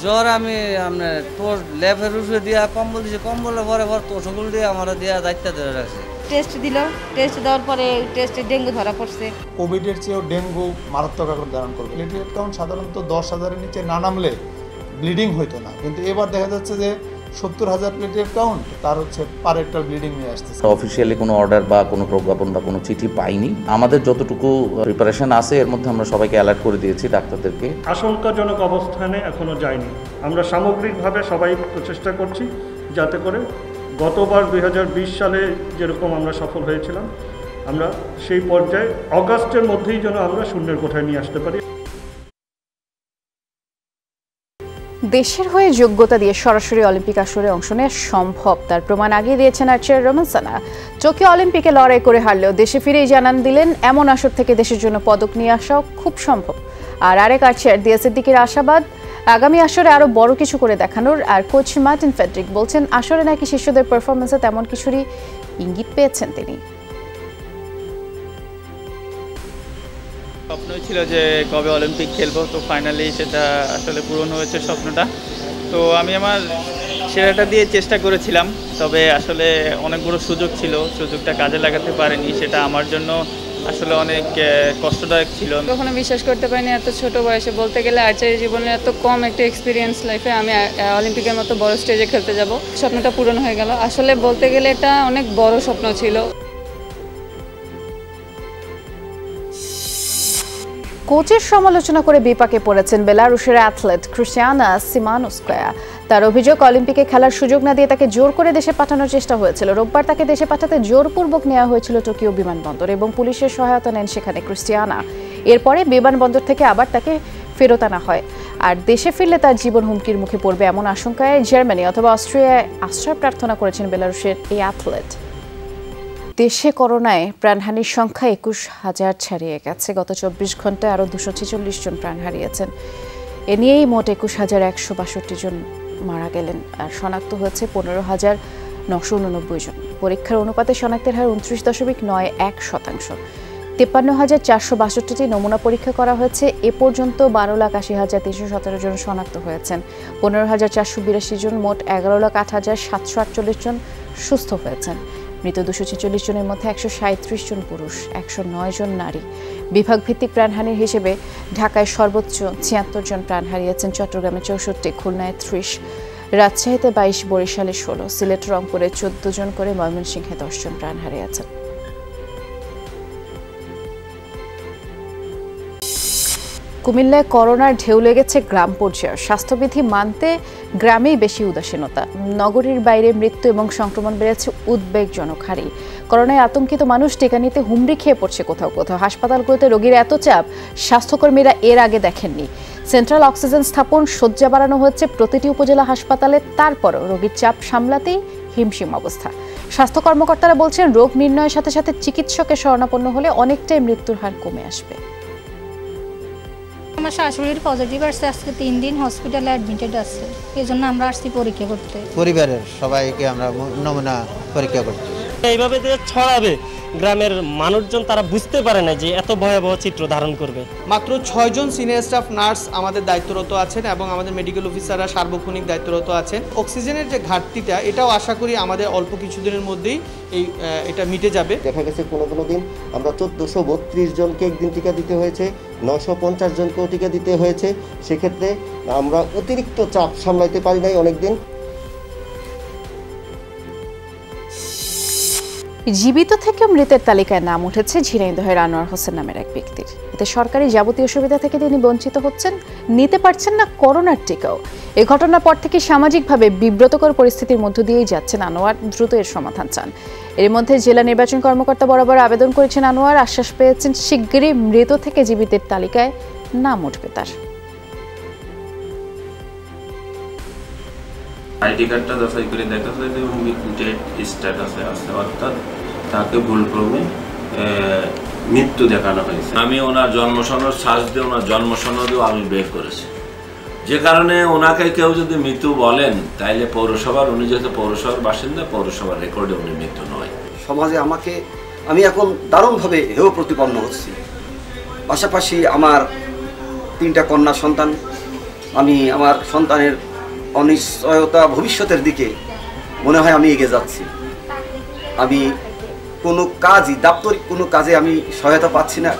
S14: জ্বর আমি আপনার তোর ল্যাবের উপরে দিয়া কম্বল দিয়েছে, কম্বলের পরে তোষগুলো দিয়ে আমার দিয়া দায়িত্ব ধরে রাখছে।
S15: টেস্ট দিল, টেস্ট দেওয়ার পরে টেস্টে ডেঙ্গু ধরা পড়ছে।
S16: কোভিডের চেয়েও ডেঙ্গু মারাত্মক আকার ধারণ করবে। প্লেটলেট কাউন্ট সাধারণত 10,000-এর নিচে না নামলে ব্লিডিং হইতো না, কিন্তু এবার দেখা যাচ্ছে যে 70,000 প্লেটলেট কাউন্ট, তার হচ্ছে পার একটা ব্লিডিং নিয়ে আসতেছে।
S17: অফিসিয়ালি কোনো অর্ডার বা কোনো প্রজ্ঞাপন বা কোনো চিঠি পাইনি। আমাদের যতটুকু প্রিপারেশন আছে এর মধ্যে আমরা সবাইকে অ্যালার্ট করে দিয়েছি, ডাক্তারদেরকে।
S18: আশঙ্কাজনক অবস্থানে এখনো যায়নি। আমরা সামগ্রিকভাবে সবাই প্রচেষ্টা করছি যাতে করে গতবার 2020 সালে যেরকম আমরা সফল হয়েছিলাম, আমরা সেই পর্যায়ে অগাস্টের মধ্যেই যেন আমরা শূন্যের কোঠায় নিয়ে আসতে পারি।
S1: দেশের হয়ে যোগ্যতা দিয়ে সরাসরি অলিম্পিক আসরে অংশ নেওয়া সম্ভব, তার প্রমাণ আগিয়ে দিয়েছেন আর্চার রোমান সানা। টোকিও অলিম্পিকে লড়াই করে হারলেও দেশে ফিরেই জানান দিলেন এমন আসর থেকে দেশের জন্য পদক নিয়ে আসাও খুব সম্ভব। আর আরেক আর্চার দিয়া সিদ্দিকীর আশাবাদ আগামী আসরে আরো বড় কিছু করে দেখানোর। আর কোচ মার্টিন ফেডরিক বলছেন আসরে নাকি শিশুদের পারফরমেন্সে তেমন কিছুরই ইঙ্গিত পেয়েছেন তিনি।
S19: স্বপ্নই ছিল যে কবে অলিম্পিক খেলবো, তো ফাইনালি সেটা আসলে পূরণ হয়েছে স্বপ্নটা। তো আমি আমার সেরাটা দিয়ে চেষ্টা করেছিলাম, তবে আসলে অনেক বড় সুযোগ ছিল, সুযোগটা কাজে লাগাতে পারিনি। সেটা আমার জন্য আসলে অনেক কষ্টদায়ক ছিল।
S27: কখনো বিশ্বাস করতে পারিনি এত ছোট বয়সে, বলতে গেলে আর্চারি জীবনে এত কম একটা এক্সপিরিয়েন্স লাইফে আমি অলিম্পিকের মতো বড় স্টেজে খেলতে যাব। স্বপ্নটা পূরণ হয়ে গেল। আসলে বলতে গেলে এটা অনেক বড় স্বপ্ন ছিল।
S1: কোচের সমালোচনা করে বিপাকে পড়েছেন বেলারুশের অ্যাথলেট ক্রিস্টিয়ানা সিমানোস্কায়া। তার অভিযোগ অলিম্পিকে খেলার সুযোগ না দিয়ে তাকে জোর করে দেশে পাঠানোর চেষ্টা হয়েছিল। রোববার তাকে দেশে পাঠাতে জোরপূর্বক নেওয়া হয়েছিল টোকিও বিমানবন্দর এবং পুলিশের সহায়তা নেন সেখানে ক্রিস্টিয়ানা। এরপরে বিমানবন্দর থেকে আবার তাকে ফেরত আনা হয়। আর দেশে ফিরলে তার জীবন হুমকির মুখে পড়বে এমন আশঙ্কায় জার্মানি অথবা অস্ট্রিয়ায় আশ্রয় প্রার্থনা করেছেন বেলারুশের এই অ্যাথলেট। দেশে করোনায় প্রাণহানির সংখ্যা 21,000 ছাড়িয়ে গেছে। গত 24 ঘন্টায় আরও 246 জন প্রাণ হারিয়েছেন। এ নিয়েই মোট 21,162 জন মারা গেলেন আর শনাক্ত হয়েছে 15,989 জন। পরীক্ষার অনুপাতে শনাক্তের হার 29.91%। 53,462টি নমুনা পরীক্ষা করা হয়েছে। এ পর্যন্ত 12,80,317 জন শনাক্ত হয়েছেন। 15,482 জন, মোট 11,08,748 জন সুস্থ হয়েছেন। মৃত 246 জনের মধ্যে 137 জন পুরুষ, 109 জন নারী। বিভাগভিত্তিক প্রাণহানির হিসেবে ঢাকায় সর্বোচ্চ 76 জন প্রাণ হারিয়েছেন, চট্টগ্রামে 64, খুলনায় 30, রাজশাহীতে 22, বরিশালে 16, সিলেট রংপুরে 14 জন করে, ময়মনসিংহে 10 জন প্রাণ হারিয়েছেন। কুমিল্লায় করোনার ঢেউ লেগেছে গ্রাম পর্যায়ে। স্বাস্থ্যবিধি মানতে গ্রামেই বেশি উদাসীনতা। নগরীর বাইরে মৃত্যু এবং সংক্রমণ বেড়েছে উদ্বেগজনক হারে। করোনায় আতঙ্কিত মানুষ টিকা নিতে হুমড়ি খেয়ে পড়ছে কোথাও কোথাও। হাসপাতালগুলোতে রোগীর এত চাপ স্বাস্থ্যকর্মীরা এর আগে দেখেননি। সেন্ট্রাল অক্সিজেন স্থাপন, শয্যা বাড়ানো হচ্ছে প্রতিটি উপজেলা হাসপাতালে, তারপরও রোগীর চাপ সামলাতেই হিমশিম অবস্থা। স্বাস্থ্য কর্মকর্তারা বলছেন রোগ নির্ণয়ের সাথে সাথে চিকিৎসকের শরণাপন্ন হলে অনেকটাই মৃত্যুর হার কমে আসবে।
S28: আমার শাশুড়ির পজিটিভ আসছে, আজকে 3 দিন হসপিটালে অ্যাডমিটেড আছে, এই জন্য আমরা আসছি পরীক্ষা করতে।
S29: পরিবারের সবাইকে আমরা নমুনা পরীক্ষা করতে।
S30: এইভাবে যে ছড়াবে গ্রামের মানুষজন, তারা বুঝতে পারে না যে এত ভয়াবহ চিত্র ধারণ করবে।
S31: মাত্র 6 জন সিনিয়র স্টাফ নার্স আমাদের দায়িত্বরত আছেন এবং আমাদের মেডিকেল অফিসাররা সার্বক্ষণিক দায়িত্বরত আছেন। অক্সিজেনের যে ঘাটতিটা, এটাও আশা করি আমাদের অল্প কিছুদিনের মধ্যেই এটা মিটে যাবে।
S32: দেখা গেছে কোনো দিন আমরা 1432 জনকে একদিন টিকা দিতে হয়েছে, 950 জনকেও টিকা দিতে হয়েছে। সেক্ষেত্রে আমরা অতিরিক্ত চাপ সামলাইতে পারি নাই অনেকদিন।
S1: জীবিত থেকে মৃতের তালিকায় নাম উঠেছে ঝিনাইদহের আনোয়ার হোসেন নামের এক ব্যক্তির। এতে সরকারি যাবতীয় সুবিধা থেকে তিনি বঞ্চিত হচ্ছেন, নিতে পারছেন না করোনার টিকাও। এই ঘটনার পর থেকে সামাজিকভাবে বিব্রতকর পরিস্থিতির মধ্য দিয়েই যাচ্ছেন আনোয়ার। দ্রুত এর সমাধান চান। এর মধ্যে জেলা নির্বাচন কর্মকর্তা বরাবর আবেদন করেছেন আনোয়ার। আশ্বাস পেয়েছেন শিগগিরই মৃত থেকে জীবিতের তালিকায় নাম উঠবে তার।
S33: আইডি কার্ডটা যাচাই করে দেখা যায় যে ডেট স্ট্যাটাসে আছে, অর্থাৎ তাকে ভুলক্রমে
S2: মৃত্যু দেখানো হয়েছে। আমি ওনার জন্মসনদ সার্চ দিয়ে ওনার জন্মসনদও আমি বের করেছি, যে কারণে ওনাকে কেউ যদি মৃত্যু বলেন তাইলে পৌরসভার, উনি যেহেতু পৌরসভার বাসিন্দা, পৌরসভার রেকর্ডে উনি মৃত্যু নয়।
S4: সমাজে আমি এখন দারুণভাবে হেয় প্রতিপন্ন হচ্ছি। পাশাপাশি আমার 3টা কন্যা সন্তান, আমি আমার সন্তানের অনিশ্চয়তা ভবিষ্যতের দিকে মনে হয় আমি এগিয়ে যাচ্ছি। আমি কোনো কাজই, দাপ্তরিক কোনো কাজে আমি সহায়তা পাচ্ছি না।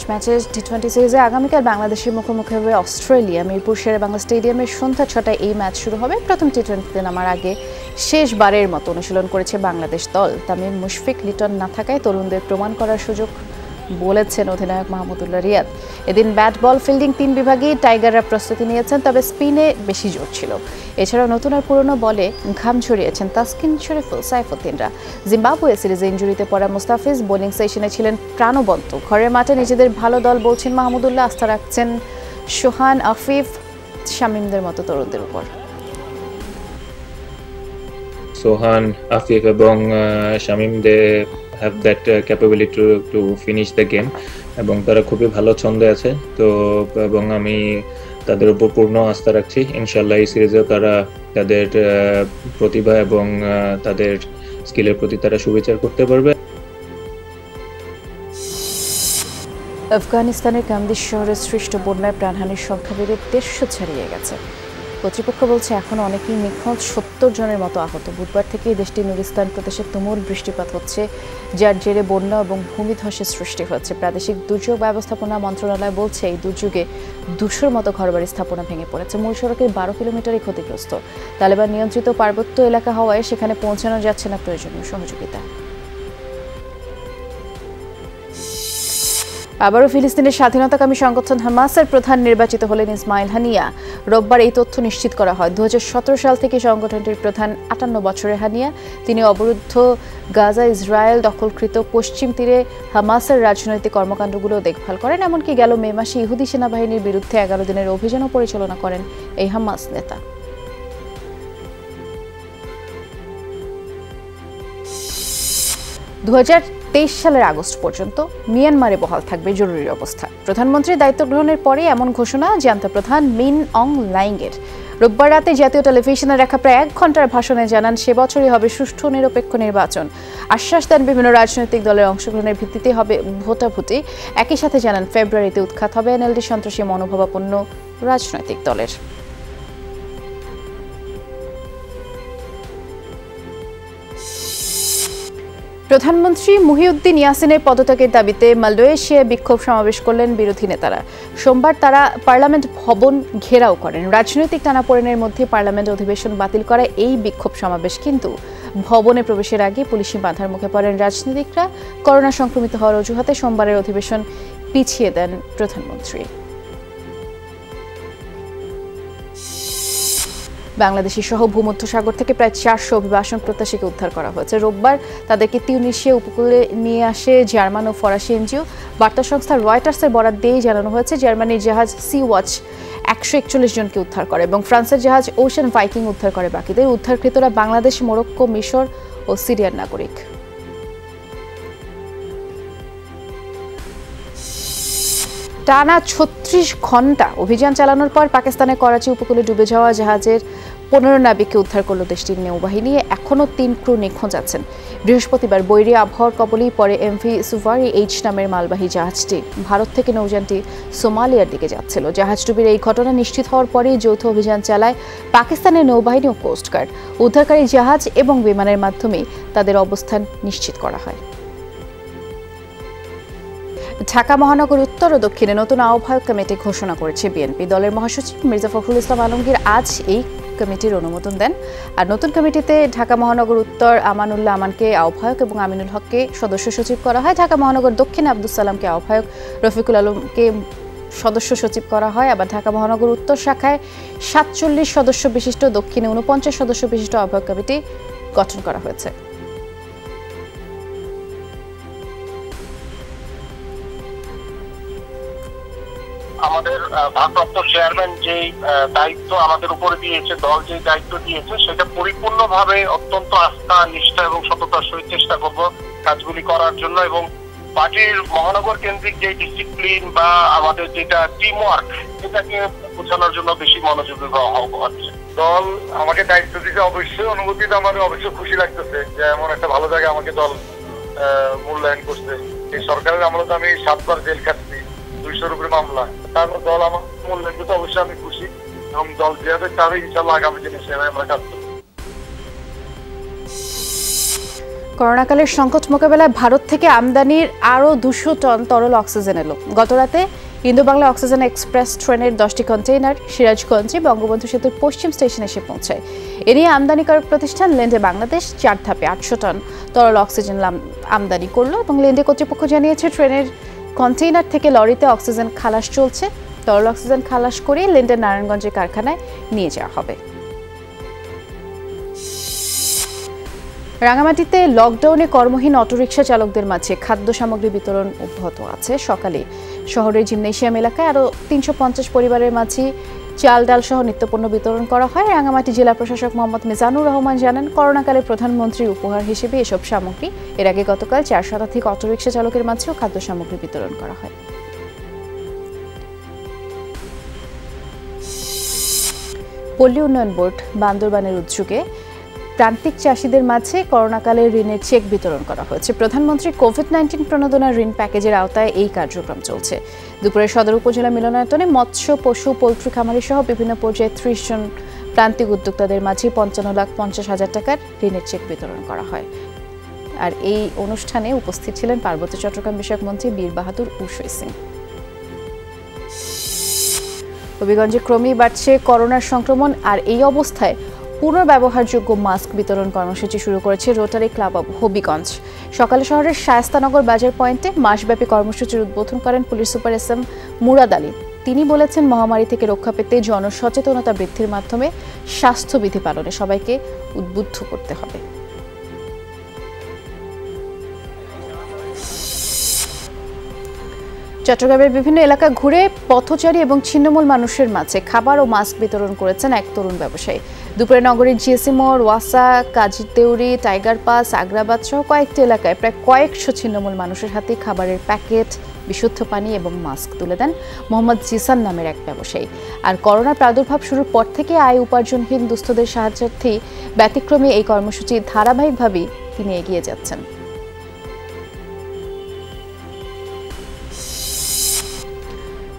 S1: ম্যাচ টি20 সিরিজে আগামীকাল বাংলাদেশের মুখোমুখি হবে অস্ট্রেলিয়া। মিরপুর শেরেবাংলা স্টেডিয়ামের সন্ধ্যা 6টায় এই ম্যাচ শুরু হবে। প্রথম টি20তে নামার আগে শেষবারের মতো অনুশীলন করেছে বাংলাদেশ দল। তামিম, মুশফিক, লিটন না থাকায় তরুণদের প্রমাণ করার সুযোগ বলেছেন অধিনায়ক মাহমুদুল্লাহ রিয়াদ। এদিন ব্যাট বল ফিল্ডিং 3 বিভাগেই টাইগাররা প্রস্তুতি নিয়েছেন, তবে স্পিনে বেশি জোর ছিল। এছাড়াও নতুন আর পুরনো বলে ঘাম ঝরিয়েছেন তাসকিন, শরীফুল, সাইফুদ্দিনরা। জিম্বাবুয়ে সিরিজে ইনজুরিতে পড়া মুস্তাফিজ বোলিং সেশনে ছিলেন প্রাণবন্ত। ঘরের মাঠে নিজেদের ভালো দল বলছেন মাহমুদুল্লাহ, আস্থা রাখছেন সোহান, আফিফ, শামীমদের মতো তরুণদের উপর।
S5: সোহান, আফিফ এবং শামীম দে have that capability to finish the game এবং তারা খুবই ভালো ছন্দে আছে। তো এবং আমি তাদের উপর পূর্ণ আস্থা রাখছি। ইনশাআল্লাহ এই সিরিজেও তারা তাদের প্রতিভা এবং তাদের স্কিলের প্রতি তারা সুবিচার করতে পারবে।
S1: আফগানিস্তানের কান্দিজ শহরের সৃষ্ট বন্যায় প্রাণহানির সংখ্যা বেড়ে 150 ছাড়িয়ে গেছে। কর্তৃপক্ষ বলছে এখনো অনেকেই নিখোঁজ, 70 জনের মতো আহত। বুধবার থেকে দেশটির নুরিস্তান প্রদেশে তুমুল বৃষ্টিপাত হচ্ছে, যার জেরে বন্যা এবং ভূমিধসের সৃষ্টি হচ্ছে। প্রাদেশিক দুর্যোগ ব্যবস্থাপনা মন্ত্রণালয় বলছে এই দুর্যোগে 200-র মতো ঘরবাড়ি স্থাপনা ভেঙে পড়েছে। মূল সড়কের 12 কিলোমিটারই ক্ষতিগ্রস্ত। তালেবান নিয়ন্ত্রিত পার্বত্য এলাকা হওয়ায় সেখানে পৌঁছানো যাচ্ছে না প্রয়োজনীয় সহযোগিতা। আবারও ফিলিস্তিনের স্বাধীনতাকামী সংগঠন হামাসের প্রধান নির্বাচিত হলেন ইসমাইল হানিয়া। রোববার এই তথ্য নিশ্চিত করা হয়। 2017 সাল থেকে সংগঠনটির প্রধান 58 বছরের হানিয়া। তিনি অবরুদ্ধ গাজা, ইসরায়েল দখলকৃত পশ্চিম তীরে হামাসের রাজনৈতিক কর্মকাণ্ডগুলো দেখভাল করেন। এমনকি গেল মে মাসে ইহুদি সেনাবাহিনীর বিরুদ্ধে 11 দিনের অভিযানও পরিচালনা করেন এই হামাস নেতা। দু 2023 সালের আগস্ট পর্যন্ত মিয়ানমারে বহাল থাকবে জরুরি অবস্থা। প্রধানমন্ত্রীর দায়িত্ব গ্রহণের পরে এমন ঘোষণা জান্তা প্রধান মিন অং লাইংয়ের। রোববার রাতে জাতীয় টেলিভিশনে রাখা প্রায় 1 ঘন্টার ভাষণে জানান সে বছরই হবে সুষ্ঠু নিরপেক্ষ নির্বাচন। আশ্বাস দেন বিভিন্ন রাজনৈতিক দলের অংশগ্রহণের ভিত্তিতে হবে ভোটাভুটি। একই সাথে জানান ফেব্রুয়ারিতে উৎখাত হবে এনএলডি সন্ত্রাসী মনোভাবাপন্ন রাজনৈতিক দলের। প্রধানমন্ত্রী মুহিউদ্দিন ইয়াসিনের পদত্যাগের দাবিতে মালয়েশিয়ায় বিক্ষোভ সমাবেশ করলেন বিরোধী নেতারা। সোমবার তারা পার্লামেন্ট ভবন ঘেরাও করেন। রাজনৈতিক টানাপোড়েনের মধ্যে পার্লামেন্ট অধিবেশন বাতিল করা এই বিক্ষোভ সমাবেশ, কিন্তু ভবনে প্রবেশের আগে পুলিশি বাধার মুখে পড়েন রাজনীতিকরা। করোনা সংক্রমিত হওয়ার অজুহাতে সোমবারের অধিবেশন পিছিয়ে দেন প্রধানমন্ত্রী। বাংলাদেশি সহ ভূমধ্যসাগর থেকে প্রায় 400 অভিবাসন প্রত্যাশীকে উদ্ধার করা হয়েছে। রোববার তাদেরকে তিউনিসিয়া উপকূলে নিয়ে আসে জার্মান ও ফরাসি এনজিও। বার্তা সংস্থা রয়টার্সের বরাত দিয়েই জানানো হয়েছে জার্মানির জাহাজ সি ওয়াচ 141 জনকে উদ্ধার করে এবং ফ্রান্সের জাহাজ ওশেন ভাইকিং উদ্ধার করে বাকিদের। উদ্ধারকৃতরা বাংলাদেশ, মরক্কো, মিশর ও সিরিয়ার নাগরিক। টানা 36 ঘন্টা অভিযান চালানোর পর পাকিস্তানের করাচি উপকূলে ডুবে যাওয়া জাহাজের 15 নাবিককে উদ্ধার করল দেশটির নৌবাহিনী। এখনও 3 ক্রু নিখোঁজ আছেন। বৃহস্পতিবার বৈরী আবহাওয়ার কবলেই পড়ে এমভি সুভারি এইচ নামের মালবাহী জাহাজটি। ভারত থেকে নৌযানটি সোমালিয়ার দিকে যাচ্ছিল। জাহাজডুবির এই ঘটনা নিশ্চিত হওয়ার পরেই যৌথ অভিযান চালায় পাকিস্তানের নৌবাহিনী ও কোস্টগার্ড। উদ্ধারকারী জাহাজ এবং বিমানের মাধ্যমে তাদের অবস্থান নিশ্চিত করা হয়। ঢাকা মহানগর উত্তর ও দক্ষিণে নতুন আহ্বায়ক কমিটি ঘোষণা করেছে বিএনপি। দলের মহাসচিব মির্জা ফখরুল ইসলাম আলমগীর আজ এই কমিটির অনুমোদন দেন। আর নতুন কমিটিতে ঢাকা মহানগর উত্তর আমানুল্লাহ আমানকে আহ্বায়ক এবং আমিনুল হককে সদস্য সচিব করা হয়। ঢাকা মহানগর দক্ষিণে আব্দুস সালামকে আহ্বায়ক, রফিকুল আলমকে সদস্য সচিব করা হয়। আবার ঢাকা মহানগর উত্তর শাখায় 47 সদস্য বিশিষ্ট, দক্ষিণে 49 সদস্য বিশিষ্ট আহ্বায়ক কমিটি গঠন করা হয়েছে।
S6: আমাদের ভারপ্রাপ্ত চেয়ারম্যান যে দায়িত্ব আমাদের উপরে দিয়েছে, দল যে দায়িত্ব দিয়েছে, সেটা পরিপূর্ণভাবে অত্যন্ত আস্থা, নিষ্ঠা এবং সততার সহিত চেষ্টা করব কাজগুলি করার জন্য। এবং পার্টির মহানগর কেন্দ্রিক যে ডিসিপ্লিন বা আমাদের যেটা টিম ওয়ার্ক, সেটাকে বোঝানোর জন্য বেশি মনোযোগী হওয়া হচ্ছে।
S7: দল আমাকে দায়িত্ব দিতে অবশ্যই অনুভূতিটা আমার অবশ্যই খুশি লাগতেছে যে এমন একটা ভালো জায়গায় আমাকে দল মূল্যায়ন করছে। এই সরকারের আমলে তো আমি 7 বার জেল খাচ্ছি, 200-র উপরে মামলা, তারপর দল আমার মূল্যায়ন করতে অবশ্যই আমি খুশি এবং দল যেভাবে চাবে ইনশাল্লাহ আগামী দিনে সেভাবে আমরা কাজ করব।
S1: করোনাকালের সংকট মোকাবেলায় ভারত থেকে আমদানির আরও 200 টন তরল অক্সিজেন এলো। গতরাতে ইন্দো বাংলা অক্সিজেন এক্সপ্রেস ট্রেনের 10টি কন্টেইনার সিরাজগঞ্জে বঙ্গবন্ধু সেতুর পশ্চিম স্টেশনে এসে পৌঁছায়। এ নিয়ে আমদানিকারক প্রতিষ্ঠান লেন্ডে বাংলাদেশ 4 ধাপে 800 টন তরল অক্সিজেন আমদানি করলো এবং লেন্ডে কর্তৃপক্ষ জানিয়েছে ট্রেনের কন্টেইনার থেকে লরিতে অক্সিজেন খালাস চলছে। তরল অক্সিজেন খালাস করে লেন্ডের নারায়ণগঞ্জের কারখানায় নিয়ে যাওয়া হবে। রাঙামাটিতে লকডাউনে কর্মহীন অটোরিকশা চালকদের মাঝে খাদ্য সামগ্রী বিতরণ অব্যাহত আছে। সকালে শহরের জিমনেশিয়াম এলাকায় আরও 350 পরিবারের মাঝে চাল ডাল সহ নিত্যপণ্য বিতরণ করা হয়। রাঙামাটি জেলা প্রশাসক মোহাম্মদ মিজানুর রহমান জানান, করোনাকালে প্রধানমন্ত্রীর উপহার হিসেবে এসব সামগ্রী। এর আগে গতকাল 4 শতাধিক অটোরিকশা চালকের মাঝেও খাদ্য সামগ্রী বিতরণ করা হয়। পল্লী উন্নয়ন বোর্ড বান্দরবানের উদ্যোগে প্রান্তিক চাষিদের মাঝে করোনাকালে ঋণের চেক বিতরণ করা হয়েছে। প্রধানমন্ত্রী কোভিড-19 প্রণোদনা ঋণ প্যাকেজের আওতায় এই কার্যক্রম চলছে। দুপুরে সদর উপজেলা মিলনায়তনে মৎস্য, পশু, পোলট্রি খামারি সহ বিভিন্ন পর্যায়ে 30 জন প্রান্তিক উদ্যোক্তাদের মাঝে 55,50,000 টাকার ঋণের চেক বিতরণ করা হয়। আর এই অনুষ্ঠানে উপস্থিত ছিলেন পার্বত্য চট্টগ্রাম বিষয়ক মন্ত্রী বীর বাহাদুর উশৈ সিং। হবিগঞ্জে ক্রমেই বাড়ছে করোনার সংক্রমণ, আর এই অবস্থায় পুনর্ব্যবহারযোগ্য মাস্ক বিতরণ কর্মসূচি শুরু করেছে রোটারি ক্লাব অব হবিগঞ্জ। সকালে শহরের শায়েস্তানগর বাজার পয়েন্টে মাসব্যাপী কর্মসূচির উদ্বোধন করেন police super S M Murad Ali. তিনি বলেছেন, মহামারী থেকে রক্ষা পেতে জনসচেতনতা বৃদ্ধির মাধ্যমে স্বাস্থ্যবিধি পালনে সবাইকে উদ্বুদ্ধ করতে হবে। চট্টগ্রামের বিভিন্ন এলাকা ঘুরে পথচারী এবং ছিন্নমূল মানুষের মাঝে খাবার ও মাস্ক বিতরণ করেছেন এক তরুণ ব্যবসায়ী। দুপুরে নগরীর জিএসি মোড়, ওয়াসা, কাজীদেউরি, টাইগার পাস, আগ্রাবাদ সহ কয়েকটি এলাকায় প্রায় কয়েকশো ছিন্নমূল মানুষের হাতে খাবারের প্যাকেট, বিশুদ্ধ পানি এবং মাস্ক তুলে দেন মোহাম্মদ জিসান নামের এক ব্যবসায়ী। আর করোনার প্রাদুর্ভাব শুরুর পর থেকে আয় উপার্জনহীন দুস্থদের সাহায্যার্থে ব্যতিক্রমী এই কর্মসূচি ধারাবাহিকভাবেই তিনি এগিয়ে যাচ্ছেন।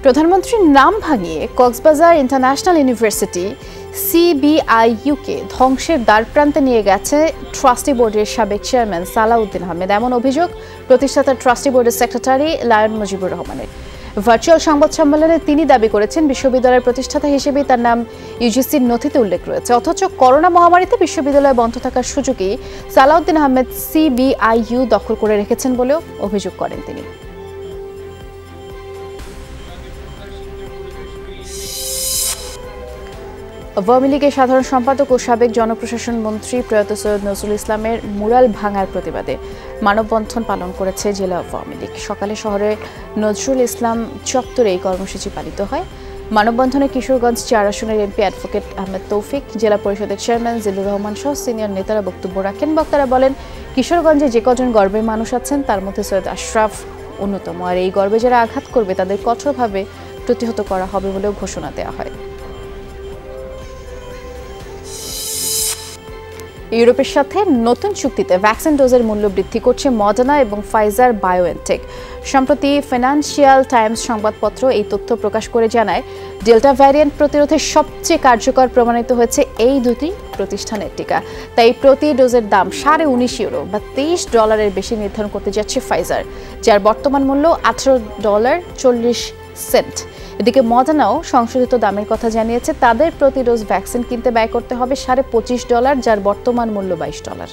S1: প্রধানমন্ত্রীর নাম ভাঙিয়ে কক্সবাজার ইন্টারন্যাশনাল ইউনিভার্সিটি সিবিআইইউকে ধ্বংসের দ্বারপ্রান্তে নিয়ে গেছে ট্রাস্টি বোর্ডের সাবেক চেয়ারম্যান সালাউদ্দিন আহমেদ। এমন অভিযোগ প্রতিষ্ঠাতা ট্রাস্টি বোর্ডের সেক্রেটারি লায়ন মুজিবুর রহমানের। ভার্চুয়াল সংবাদ সম্মেলনে তিনি দাবি করেছেন, বিশ্ববিদ্যালয়ের প্রতিষ্ঠাতা হিসেবে তার নাম ইউজিসির নথিতে উল্লেখ রয়েছে, অথচ করোনা মহামারীতে বিশ্ববিদ্যালয় বন্ধ থাকার সুযোগেই সালাউদ্দিন আহমেদ সিবিআইইউ দখল করে রেখেছেন বলেও অভিযোগ করেন তিনি। আওয়ামী লীগের সাধারণ সম্পাদক ও সাবেক জনপ্রশাসন মন্ত্রী প্রয়াত সৈয়দ নজরুল ইসলামের মুরাল ভাঙার প্রতিবাদে মানববন্ধন পালন করেছে জেলা আওয়ামী লীগ। সকালে শহরের নজরুল ইসলাম চত্বরে এই কর্মসূচি পালিত হয়। মানববন্ধনে কিশোরগঞ্জ 4 আসনের এমপি অ্যাডভোকেট আহমেদ তৌফিক, জেলা পরিষদের চেয়ারম্যান জিল্লুর রহমান সহ সিনিয়র নেতারা বক্তব্য রাখেন। বক্তারা বলেন, কিশোরগঞ্জে যে কজন গর্বের মানুষ আছেন তার মধ্যে সৈয়দ আশরাফ অন্যতম, আর এই গর্বে যারা আঘাত করবে তাদের কঠোরভাবে প্রতিহত করা হবে বলেও ঘোষণা দেওয়া হয়। ইউরোপের সাথে নতুন চুক্তিতে ভ্যাকসিন ডোজের মূল্য বৃদ্ধি করছে মডার্না এবং ফাইজার বায়োএনটেক। সম্প্রতি ফিনান্সিয়াল টাইমস সংবাদপত্র এই তথ্য প্রকাশ করে জানায়, ডেল্টা ভ্যারিয়েন্ট প্রতিরোধে সবচেয়ে কার্যকর প্রমাণিত হয়েছে এই দুটি প্রতিষ্ঠানের টিকা। তাই প্রতি ডোজের দাম €19 বা $23 বেশি নির্ধারণ করতে যাচ্ছে ফাইজার, যার বর্তমান মূল্য $18.40। এদিকে মডার্নাও সংশোধিত দামের কথা জানিয়েছে। তাদের প্রতি ডোজ ভ্যাকসিন কিনতে ব্যয় করতে হবে $25.50, যার বর্তমান মূল্য $22।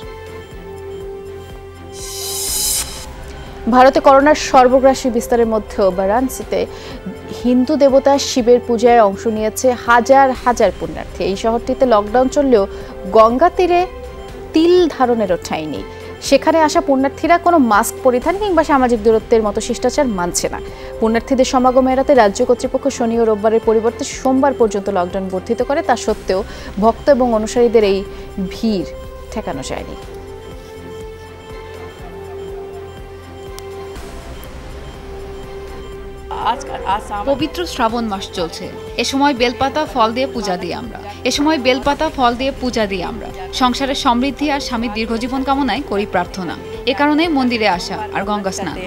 S1: ভারতে করোনার সর্বগ্রাসী বিস্তারের মধ্যেও বারাণসীতে হিন্দু দেবতা শিবের পূজায় অংশ নিয়েছে হাজার হাজার পুণ্যার্থী। এই শহরটিতে লকডাউন চললেও গঙ্গা তীরে তিল ধারণেরও ঠাঁই নেই। সেখানে আসা পুণ্যার্থীরা কোনো মাস্ক পরিধান কিংবা সামাজিক দূরত্বের মতো শিষ্টাচার মানছে না। পুণ্যার্থীদের সমাগম এড়াতে রাজ্য কর্তৃপক্ষ শনি ও রোববারের পরিবর্তে সোমবার পর্যন্ত লকডাউন বর্ধিত করে। তা সত্ত্বেও ভক্ত এবং অনুসারীদের এই ভিড় ঠেকানো যায়নি।
S8: পবিত্র শ্রাবণ মাস চলছে। এ সময় বেলপাতা ফল দিয়ে পূজা দিই আমরা। সংসারের সমৃদ্ধি আর স্বামীর দীর্ঘজীবন কামনায় করি প্রার্থনা। এ কারণে মন্দিরে আসা আর গঙ্গা স্নান।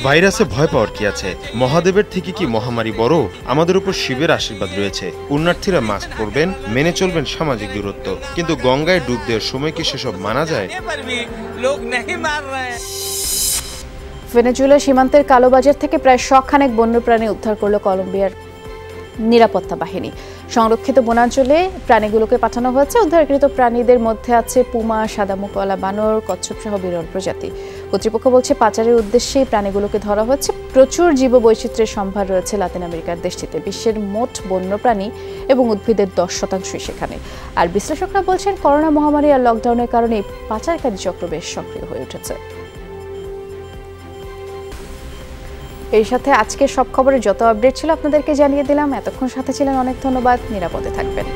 S9: ভাইরাসে ভয় পাওয়ার কি আছে? মহাদেবের থেকে কি মহামারী বড়? আমাদের উপর শিবের আশীর্বাদ রয়েছে। পুণ্যার্থীরা মাস্ক পরবেন, মেনে চলবেন সামাজিক দূরত্ব, কিন্তু গঙ্গায় ডুব দেওয়ার সময় কি সেসব মানা যায়?
S1: ভেনেজুয়েলা সীমান্তের কালোবাজার থেকে প্রায় 100 খানেক বন্যপ্রাণী উদ্ধার করল কলম্বিয়ার নিরাপত্তা বাহিনী। সংরক্ষিত বনাঞ্চলে প্রাণীগুলোকে পাঠানো হয়েছে। উদ্ধারকৃত প্রাণীদের মধ্যে আছে পুমা, সাদামুখওয়ালা বানর, কচ্ছপ সহ বিরল প্রজাতি। কর্তৃপক্ষ বলছে পাচারের উদ্দেশ্যে প্রাণীগুলোকে ধরা হচ্ছে। প্রচুর জীববৈচিত্র্যের সম্ভার রয়েছে লাতিন আমেরিকার দেশটিতে। বিশ্বের মোট বন্যপ্রাণী এবং উদ্ভিদের 10% সেখানে। আর বিশ্লেষকরা বলছেন করোনা মহামারী আর লকডাউনের কারণে পাচারকারী চক্র বেশ সক্রিয় হয়ে উঠেছে। এর সাথে আজকের সব খবরের যত আপডেট ছিল আপনাদেরকে জানিয়ে দিলাম। এতক্ষণ সাথে ছিলেন অনেক ধন্যবাদ। নিরাপদে থাকবেন।